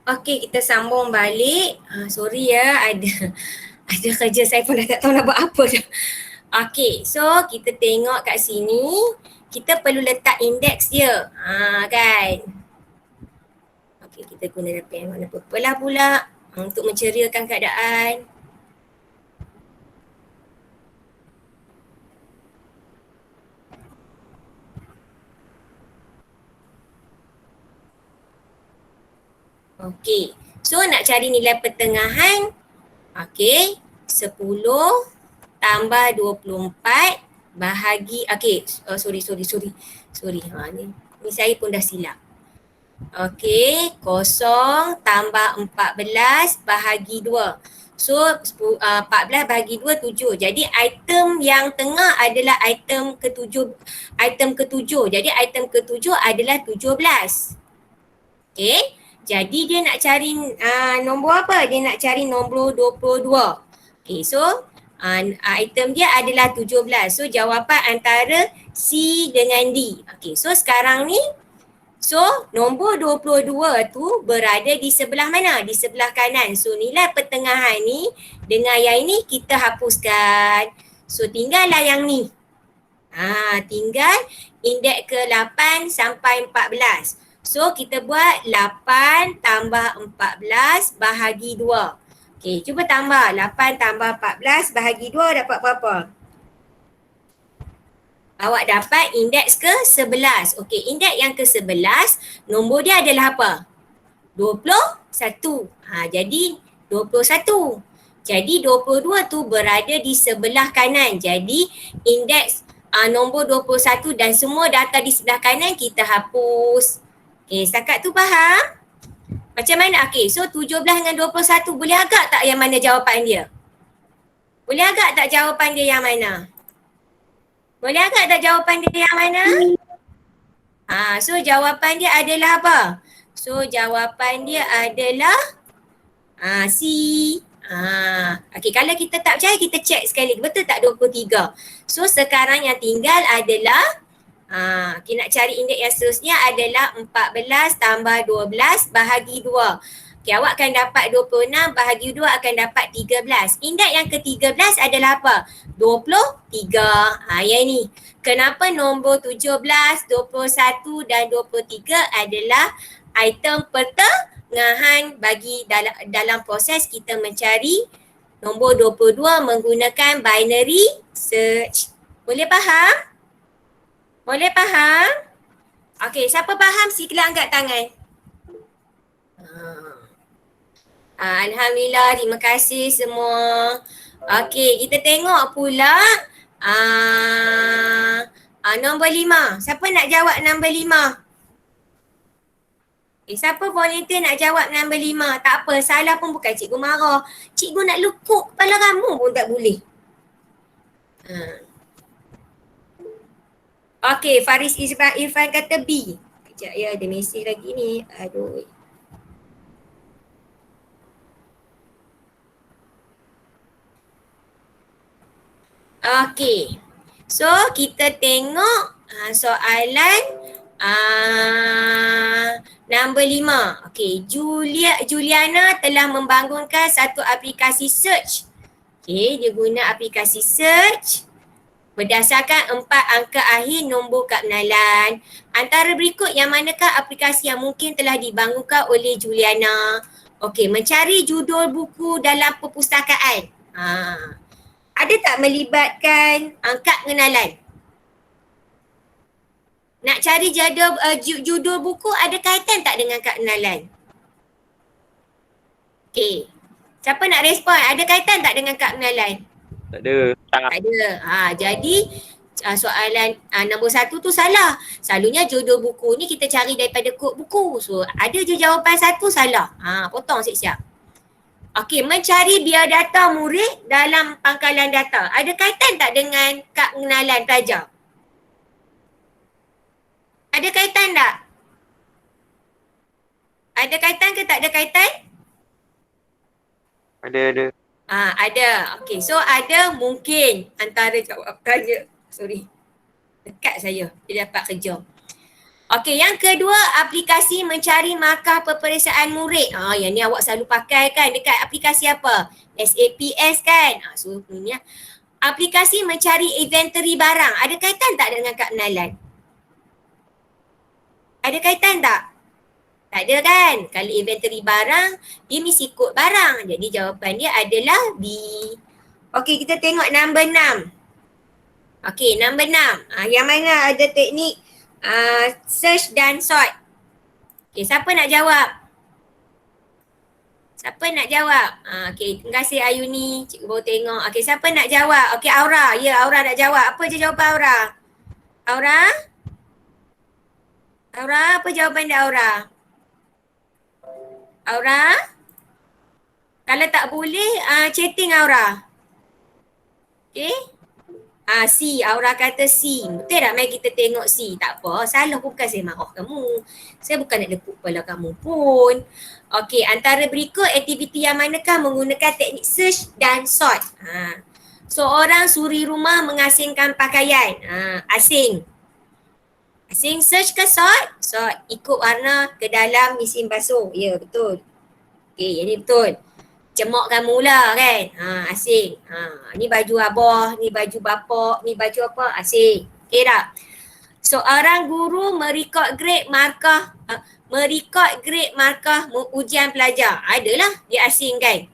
A: Okey, kita sambung balik. Sorry ya, ada kerja saya pun dah tak tahu nak buat apa dah. Okey, so kita tengok kat sini. Kita perlu letak indeks dia. Kan? Okey, kita guna pen warna purple lah pula. untuk menceriakan keadaan. Okey. So nak cari nilai pertengahan. Okey. 10 tambah 24 bahagi, okey, sorry. Ni saya pun dah silap. Okey, 0 tambah 14 bahagi 2. So 14 bahagi 2 7. Jadi item yang tengah adalah item ketujuh. Jadi item ketujuh adalah 17. Okey. Jadi dia nak cari nombor apa? Dia nak cari nombor 22. Okay, so item dia adalah 17. So jawapan antara C dengan D. Okay, so sekarang ni, so nombor 22 tu berada di sebelah mana? Di sebelah kanan. So nilai pertengahan ni dengan yang ni kita hapuskan. So tinggallah yang ni. Tinggal indeks ke 8 sampai 14. So kita buat 8 tambah 14 bahagi 2. Okey, cuba tambah 8 tambah 14 bahagi 2 dapat berapa? Awak dapat indeks ke 11. Okey, indeks yang ke 11 nombor dia adalah apa? 21. Jadi 21. Jadi 22 tu berada di sebelah kanan. Jadi indeks nombor 21 dan semua data di sebelah kanan kita hapus. Okay, setakat tu faham? Macam mana? Okay, so 17 dengan 21 boleh agak tak yang mana jawapan dia? Boleh agak tak jawapan dia yang mana? Boleh agak tak jawapan dia yang mana? So jawapan dia adalah apa? So jawapan dia adalah C. Okay, kalau kita tak percaya kita check sekali. Betul tak 23? So sekarang yang tinggal adalah okay, nak cari indeks yang seterusnya adalah 14 tambah 12 bahagi 2. Okay, awak akan dapat 26 bahagi 2 akan dapat 13. Indeks yang ke-13 adalah apa? 23. Yang ni. Kenapa nombor 17, 21 dan 23 adalah item pertengahan bagi dalam proses kita mencari nombor 22 menggunakan binary search. Boleh faham? Boleh faham? Okey, siapa faham sila angkat tangan. Alhamdulillah, terima kasih semua. Okey, kita tengok pula nombor 5. Siapa nak jawab nombor 5? Siapa volunteer nak jawab nombor 5? Tak apa, salah pun bukan cikgu marah. Cikgu nak lekuk kepala kamu pun tak boleh. Okey, Faris Irfan kata B. Sekejap ya, ada mesej lagi ni. Aduh. Okey. So, kita tengok soalan nombor 5. Okey, Juliana telah membangunkan satu aplikasi search. Okey, dia guna aplikasi search berdasarkan 4 angka akhir nombor kad pengenalan. Antara berikut yang manakah aplikasi yang mungkin telah dibangunkan oleh Juliana? Okey, mencari judul buku dalam perpustakaan. Ada tak melibatkan kad pengenalan? Nak cari judul buku ada kaitan tak dengan kad pengenalan? Okey. Siapa nak respon? Ada kaitan tak dengan kad pengenalan?
E: Tak ada.
A: Tak ada. Jadi soalan nombor 1 tu salah. Selalunya judul buku ni kita cari daripada kod buku. So ada je jawapan 1 salah. Potong siap-siap. Okey, mencari biodata murid dalam pangkalan data. Ada kaitan tak dengan kad pengenalan pelajar? Ada kaitan tak? Ada kaitan ke tak ada kaitan?
E: Ada.
A: Ada. Okey, so ada mungkin antara jawapannya. Sorry. Dekat saya. Dia dapat kerja. Okey, yang kedua aplikasi mencari markah peperiksaan murid. Yang ni awak selalu pakai kan dekat aplikasi apa? SAPS kan? So ni ya. Aplikasi mencari inventory barang. Ada kaitan tak dengan kad pengenalan? Ada kaitan tak? Tak ada kan? Kalau inventory barang, dia mesti kod barang. Jadi jawapan dia adalah B. Okey, kita tengok number 6. Okey, number 6. Yang mana ada teknik search dan sort. Okey, siapa nak jawab? Siapa nak jawab? Okey, terima kasih Ayuni. Cikgu baru tengok. Okey, siapa nak jawab? Okey, Aura. Ya, Aura nak jawab. Apa je jawapan Aura? Aura? Aura, apa jawapan dia Aura? Aura? Kalau tak boleh, chatting Aura. Okay? C. Aura kata C. Betul tak? Mari kita tengok C. Tak apa. Salah pun bukan saya marah kamu. Saya bukan nak lekuk kepala kamu pun. Okay. Antara berikut aktiviti yang manakah menggunakan teknik search dan sort. Seorang suri rumah mengasingkan pakaian. Asing. Asing search ke sort? Sort. Ikut warna ke dalam mesin basuh. Ya, betul. Okay, yang ni betul. Cemokkan mula kan. Asing. Ni baju abah, ni baju bapak, ni baju apa? Asing. Okay tak? Seorang guru merekod grade markah ujian pelajar. Adalah dia asing kan.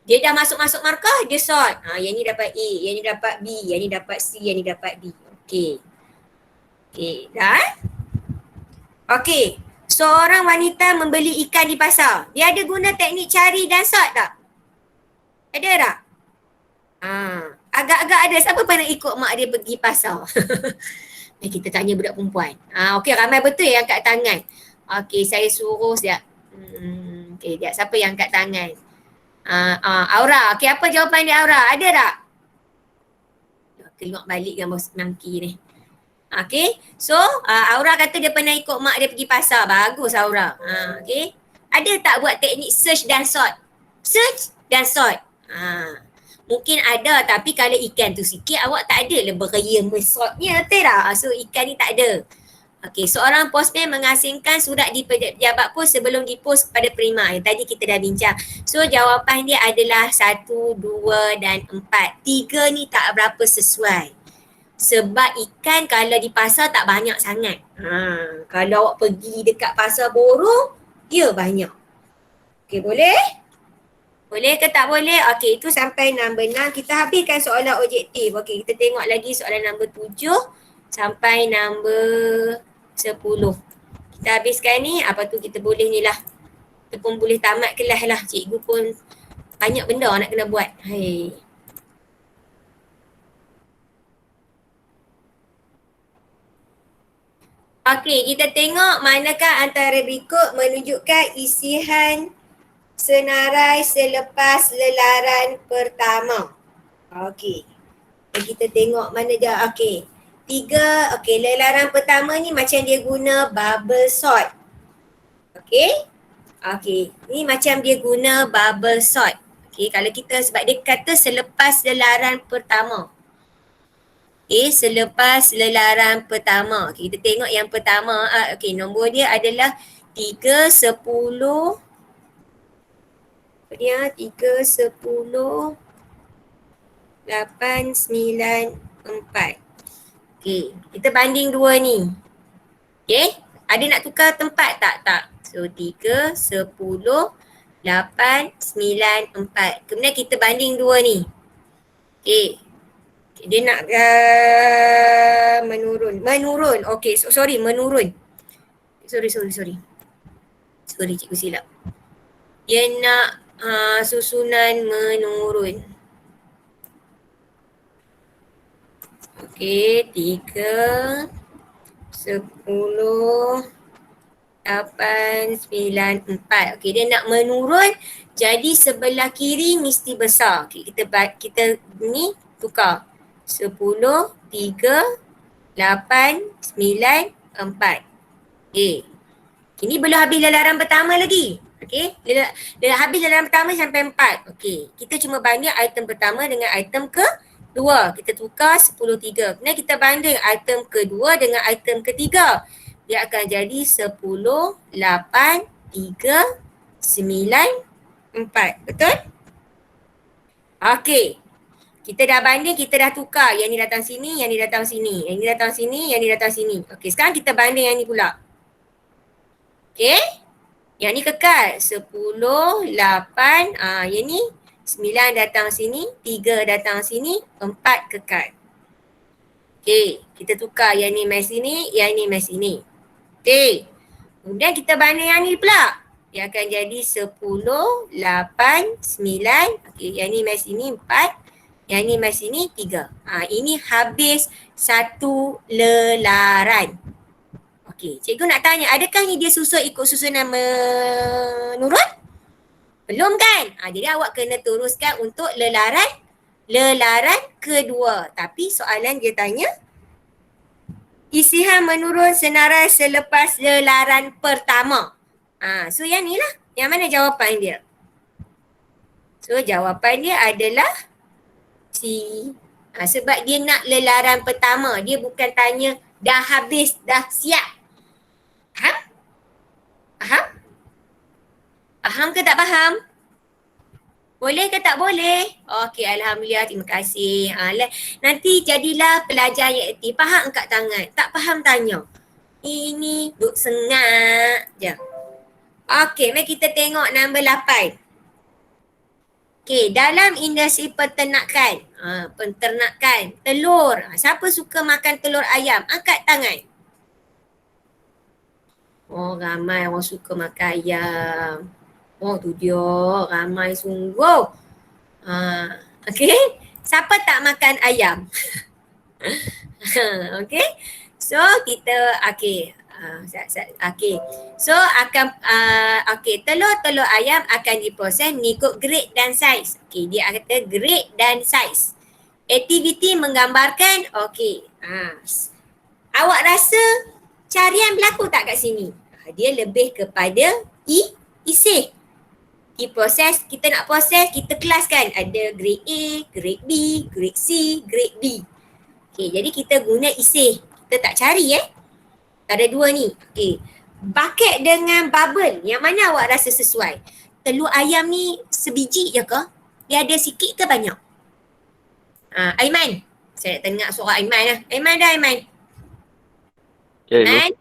A: Dia dah masuk markah, dia sort. Yang ni dapat A, yang ni dapat B, yang ni dapat C, yang ni dapat D. Okay. Okay, dah? Okay. Seorang wanita membeli ikan di pasar. Dia ada guna teknik cari dan sort tak? Ada tak? Agak-agak ada. Siapa pernah ikut mak dia pergi pasar? Kita tanya budak perempuan. Okey, ramai betul yang angkat tangan. Okey, saya suruh sekejap. Okey, sekejap. Siapa yang angkat tangan? Aura. Okey, apa jawapan dia Aura? Ada tak? Tengok balik gambar monkey ni. Okay, so Aura kata dia pernah ikut mak dia pergi pasar. Bagus Aura. Okay, ada tak buat teknik search dan sort? Search dan sort. Mungkin ada tapi kalau ikan tu sikit awak tak ada lah beria mensortnya, betul tak? So ikan ni tak ada. Okay, seorang postman mengasingkan surat di pejabat pos sebelum dipost kepada penerima. Yang tadi kita dah bincang. So jawapan dia adalah 1, 2 dan 4. 3 ni tak berapa sesuai. Sebab ikan kalau di pasar tak banyak sangat. Kalau awak pergi dekat pasar borong, dia banyak. Okey, boleh? Boleh ke tak boleh? Okey, itu sampai nombor 6. Kita habiskan soalan objektif. Okey, kita tengok lagi soalan nombor 7 sampai nombor 10. Kita habiskan ni, apa tu kita boleh ni lah. Kita pun boleh tamat kelas lah. Cikgu pun banyak benda nak kena buat. Hai. Okey, kita tengok manakah antara berikut menunjukkan isian senarai selepas lelaran pertama. Okey. Kita tengok mana je. Okey. 3. Okey, lelaran pertama ni macam dia guna bubble sort. Okey. Okey. Ni macam dia guna bubble sort. Okey, kalau kita sebab dia kata selepas lelaran pertama. Selepas lelaran pertama. Okay, kita tengok yang pertama. Okey, nombor dia adalah 3, 10. Apa dia? 3, 10, 8, 9, 4. Okey, kita banding dua ni. Okey, ada nak tukar tempat tak? Tak. So, 3, 10, 8, 9, 4. Kemudian kita banding dua ni. Okey. Dia nak menurun. Okey, sorry, menurun. Sorry, cikgu silap. Dia nak susunan menurun. Okey, 3, 10, 8, 9, 4. Okey, dia nak menurun. Jadi sebelah kiri mesti besar. Okey, kita ni tukar. 10, 3, 8, 9, 4. Okey. Ini belum habis lelaran pertama lagi. Okey. Habis lelaran pertama sampai 4. Okey. Kita cuma banding item pertama dengan item kedua. Kita tukar 10, 3. Kemudian kita banding item kedua dengan item ketiga. Dia akan jadi 10, 8, 3, 9, 4. Betul? Okey. Kita dah banding, kita dah tukar. Yang ni datang sini, yang ni datang sini. Yang ni datang sini, yang ni datang sini. Okey, sekarang kita banding yang ni pula. Okey. Yang ni kekal. 10, 8. Yang ni 9 datang sini. 3 datang sini. 4 kekal. Okey. Kita tukar yang ni mai sini. Yang ni mai sini. Okey. Kemudian kita banding yang ni pula. Dia akan jadi 10, 8, 9. Okey. Yang ni mai sini 4. Yang ni mai sini 3. Ini habis satu lelaran. Okey, cikgu nak tanya, adakah ni dia susun ikut susunan menurun? Belum kan? Jadi awak kena teruskan untuk lelaran kedua. Tapi soalan dia tanya, isihan menurun senarai selepas lelaran pertama. So yang ni lah. Yang mana jawapan dia? So jawapan dia adalah C. Sebab dia nak lelaran pertama. Dia bukan tanya dah habis, dah siap. Faham? Faham? Faham ke tak faham? Boleh ke tak boleh? Okey, Alhamdulillah. Terima kasih. Nanti jadilah pelajar yang aktif. Faham angkat tangan? Tak faham tanya. Ini duk sengak je. Okey, mari kita tengok nombor 8. Okey, dalam industri peternakan, telur. Siapa suka makan telur ayam? Angkat tangan. Oh, ramai orang suka makan ayam. Oh, tu dia. Ramai sungguh. Okey. Siapa tak makan ayam? Okey. So, kita, okey. Okey. So, telur-telur ayam akan diproses mengikut grade dan saiz. Okey, dia kata grade dan saiz. Aktiviti menggambarkan, okey. Awak rasa carian berlaku tak kat sini? Dia lebih kepada isih. Diproses, kita nak proses, kita kelaskan. Ada grade A, grade B, grade C, grade D. Okey, jadi kita guna isih. Kita tak cari Ada dua ni. Okey. Bucket dengan bubble, yang mana awak rasa sesuai? Telur ayam ni sebiji je ke? Dia ada sikit ke banyak? Aiman. Saya nak dengar suara Aiman lah. Aiman dah Aiman.
E: Ya,
A: Aiman.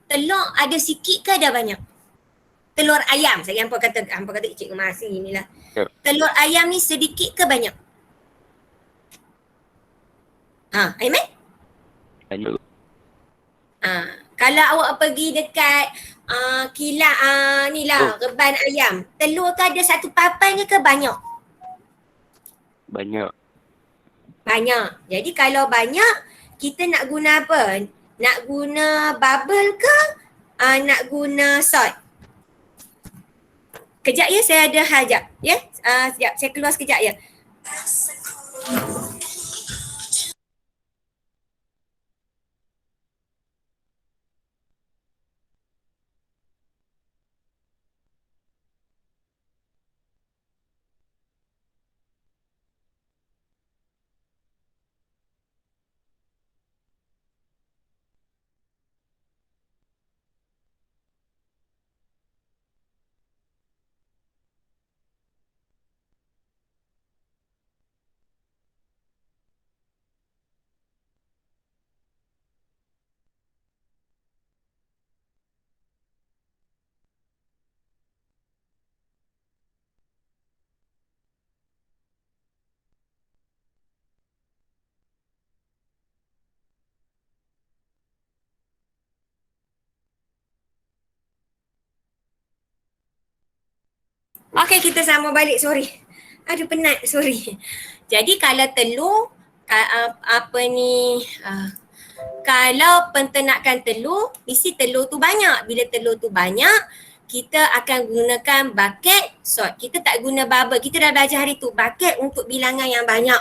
A: Telur ada sikit ke ada banyak? Telur ayam. Saya hampa kata cikgu masih inilah.
E: Ya.
A: Telur ayam ni sedikit ke banyak? Aiman?
E: Banyak.
A: Kalau awak pergi dekat kilang ni lah, reban ayam. Telur tu ada satu papan ke banyak?
E: Banyak.
A: Banyak. Jadi kalau banyak, kita nak guna apa? Nak guna bubble ke? Nak guna salt? Kejap ya, saya ada hal jap. Ya, sekejap. Saya keluar sekejap ya. Okey, kita sambung balik. Sorry. Aduh, penat. Sorry. Jadi kalau telur, kalau penternakan telur, mesti telur tu banyak. Bila telur tu banyak, kita akan gunakan bucket sort. Kita tak guna bubble. Kita dah belajar hari tu. Bucket untuk bilangan yang banyak.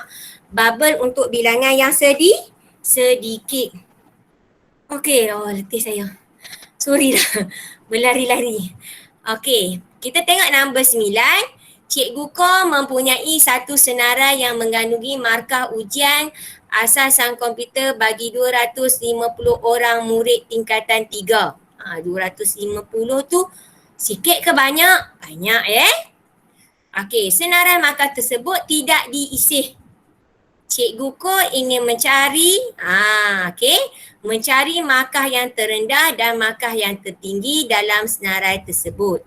A: Bubble untuk bilangan yang sedikit. Okey. Oh, letih saya. Sorry lah. Berlari-lari. Okey. Kita tengok nombor 9. Cikgu Ko mempunyai satu senarai yang mengandungi markah ujian asas sains komputer bagi 250 orang murid tingkatan 3. 250 tu sikit ke banyak? Banyak Okey, senarai markah tersebut tidak diisih. Cikgu Ko ingin mencari, okey, mencari markah yang terendah dan markah yang tertinggi dalam senarai tersebut.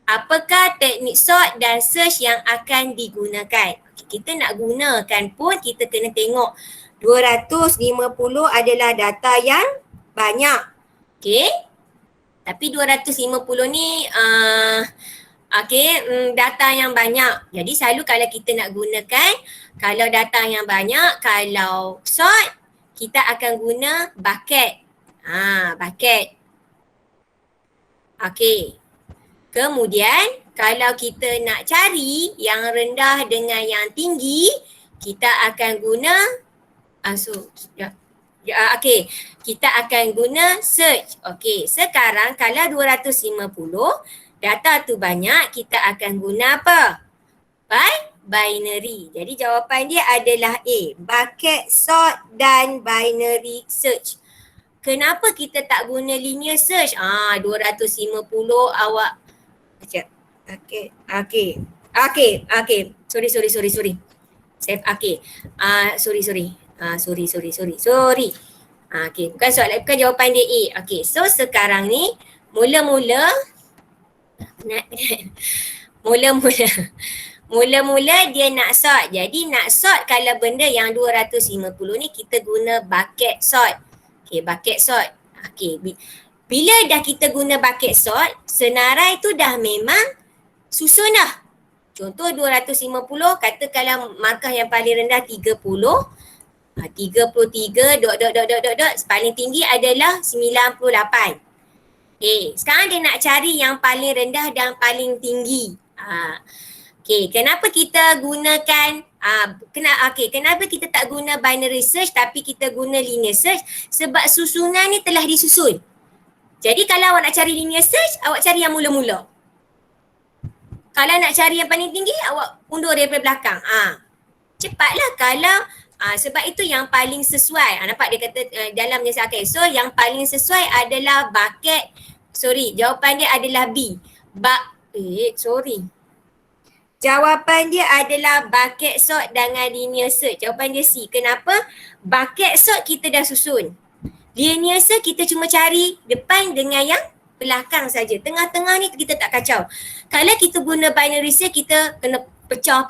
A: Apakah teknik sort dan search yang akan digunakan? Kita nak gunakan pun kita kena tengok 250 adalah data yang banyak. Okey. Tapi 250 ni data yang banyak. Jadi selalu kalau kita nak gunakan, kalau data yang banyak, kalau sort, kita akan guna bucket. Bucket. Okey. Kemudian kalau kita nak cari yang rendah dengan yang tinggi, kita akan guna kita akan guna search. Okey, sekarang kalau 250 data tu banyak, kita akan guna apa? Binary. Jadi jawapan dia adalah A, bucket sort dan binary search. Kenapa kita tak guna linear search? 250 awak Okey. Sorry. Sorry. Okey, bukan soalan, bukan jawapan dia A. Okey, so sekarang ni mula-mula dia nak sort. Jadi nak sort kalau benda yang 250 ni kita guna bucket sort. Okey, bucket sort. Okey, bila dah kita guna bucket sort, senarai tu dah memang susun dah. Contoh 250, katakanlah markah yang paling rendah 30. 33 paling tinggi adalah 98. Sekarang dia nak cari yang paling rendah dan paling tinggi. Kenapa kita gunakan kenapa kita tak guna binary search tapi kita guna linear search? Sebab susunan ni telah disusun. Jadi kalau awak nak cari linear search, awak cari yang mula-mula. Kalau nak cari yang paling tinggi, awak undur daripada belakang. Cepatlah kalau sebab itu yang paling sesuai. Nampak dia kata dalamnya okay. So yang paling sesuai adalah bucket. Jawapan dia adalah B. Jawapan dia adalah bucket sort dengan linear search. Jawapan dia C. Kenapa? Bucket sort kita dah susun. Linear search kita cuma cari depan dengan yang belakang saja. Tengah-tengah ni kita tak kacau. Kalau kita guna binary search, kita kena pecah.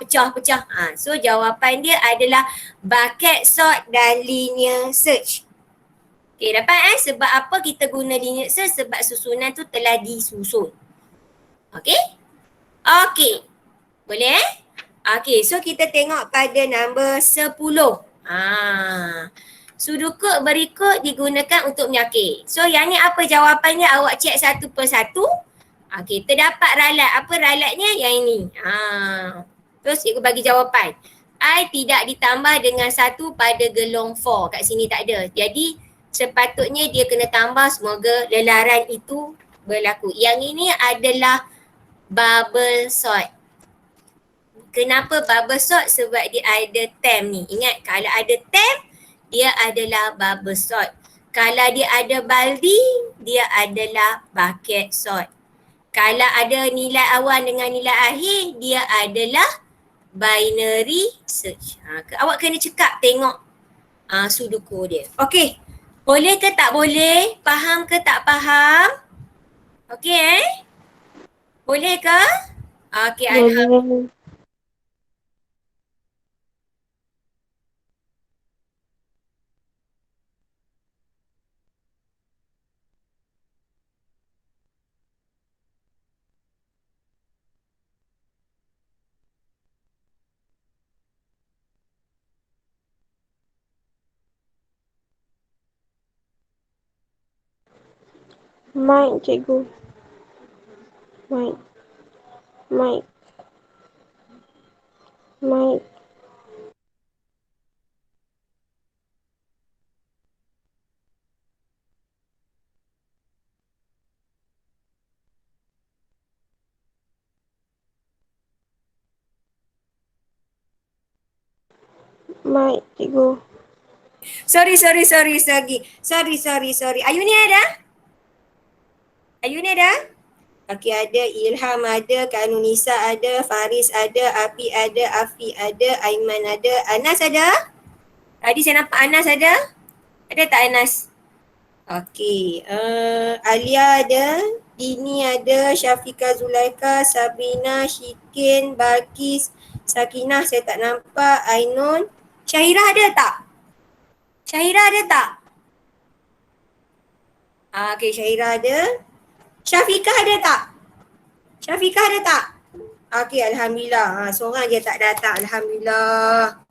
A: So jawapan dia adalah bucket sort dan linear search. Okay, dapat sebab apa kita guna linear search? Sebab susunan tu telah disusun. Okay? Okay. Boleh Okay, so kita tengok pada nombor 10. Sudukut berikut digunakan untuk menyakir. So yang ni apa jawapannya? Awak cek satu persatu. Okay, terdapat ralat. Apa ralatnya? Yang ini. Terus cikgu bagi jawapan. I tidak ditambah dengan 1 pada gelong 4. Kat sini tak ada. Jadi sepatutnya dia kena tambah, semoga lelaran itu berlaku. Yang ini adalah bubble sort. Kenapa bubble sort? Sebab dia ada temp ni. Ingat kalau ada temp, dia adalah bubble sort. Kalau dia ada baldi, dia adalah bucket sort. Kalau ada nilai awal dengan nilai akhir, dia adalah binary search. Awak kena cekap tengok sudoku dia. Okey. Boleh ke tak boleh? Faham ke tak faham? Okey Boleh ke? Okey, alhamdulillah.
B: Mic, cikgu. Mic. Mic, cikgu.
A: Sorry. Ayuni ada? Okey, ada. Ilham ada, Kak Nunisa ada, Faris ada, Api ada, Afi ada, Aiman ada, Anas ada? Tadi saya nampak Anas ada? Ada tak Anas? Okey, Alia ada, Dini ada, Syafiqah Zulaika, Sabrina, Syikin, Balkis, Sakinah saya tak nampak, Ainun. Syahira ada tak? Syahira ada tak? Okey, Syahira ada. Syafiqah ada tak? Syafiqah ada tak? Okey, Alhamdulillah. Seorang je tak datang, Alhamdulillah.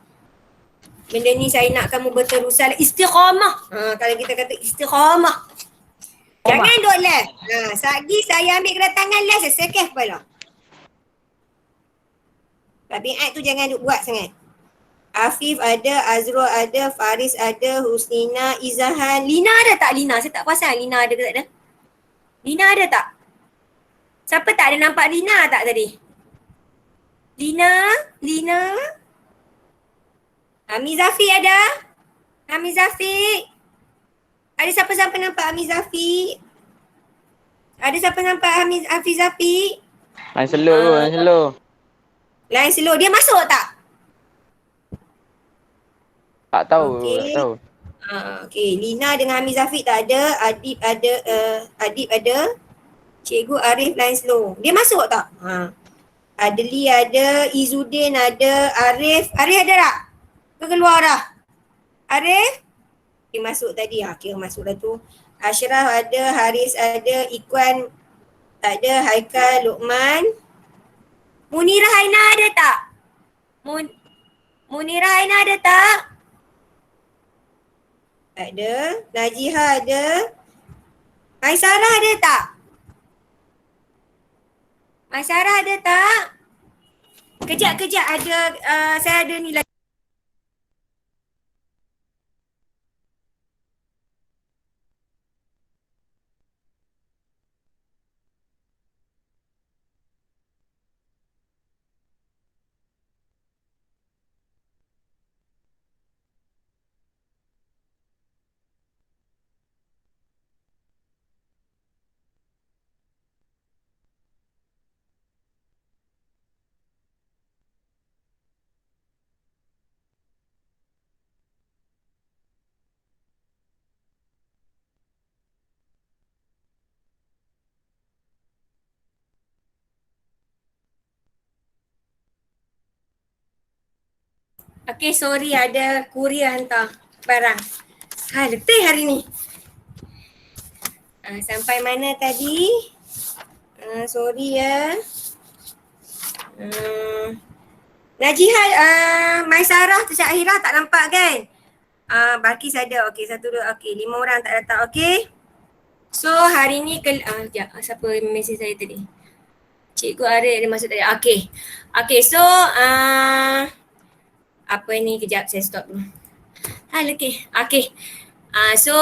A: Benda ni saya nak kamu berterusan istiqamah. Kalau kita kata istiqamah. Jangan duk left. Sagi saya ambil kedatangan left, saya sekeh kepala. Tabiat tu jangan duk buat sangat. Afif ada, Azrul ada, Faris ada, Husnina, Izahan. Lina ada tak Lina? Saya tak perasan Lina ada ke tak ada. Lina ada tak? Siapa tak ada nampak Lina tak tadi? Lina? Ami Zafi ada? Ami Zafi? Ada siapa-siapa nampak Ami Zafi? Ada siapa nampak Hafiz Zafi?
E: Line slow tu, line slow.
A: Line slow. Dia masuk tak?
E: Tak tahu,
A: Okey.
E: tak tahu.
A: Okey, Lina dengan Hamiz Zafiq tak ada, Adib ada, Cikgu Arif line slow. Dia masuk tak? Adli ada, Izzuddin ada, Arif ada tak? Keluar dah. Arif? Dia masuk tadi. Kira masuk dah tu. Ashraf ada, Haris ada, Ikwan tak ada, Haikal, Luqman. Munirah Aina ada tak? Munirah Aina ada tak? Tak ada. Najihah ada. Maisarah ada tak? Maisarah ada tak? Kejap ada, saya ada ni lagi. Okay, sorry ada kurier hantar barang. Letih hari ni. Sampai mana tadi? Sorry ya. Najihah, Maisarah, Syahirah tak nampak kan? Balkis ada. Okay, 1, 2, okay. 5 orang tak datang. Okay. So hari ni, sekejap. Siapa mesej saya tadi? Cikgu Arif dia masuk tadi. Okay. Okay, so apa ni, kejap saya stop dulu. Okay. Okay. So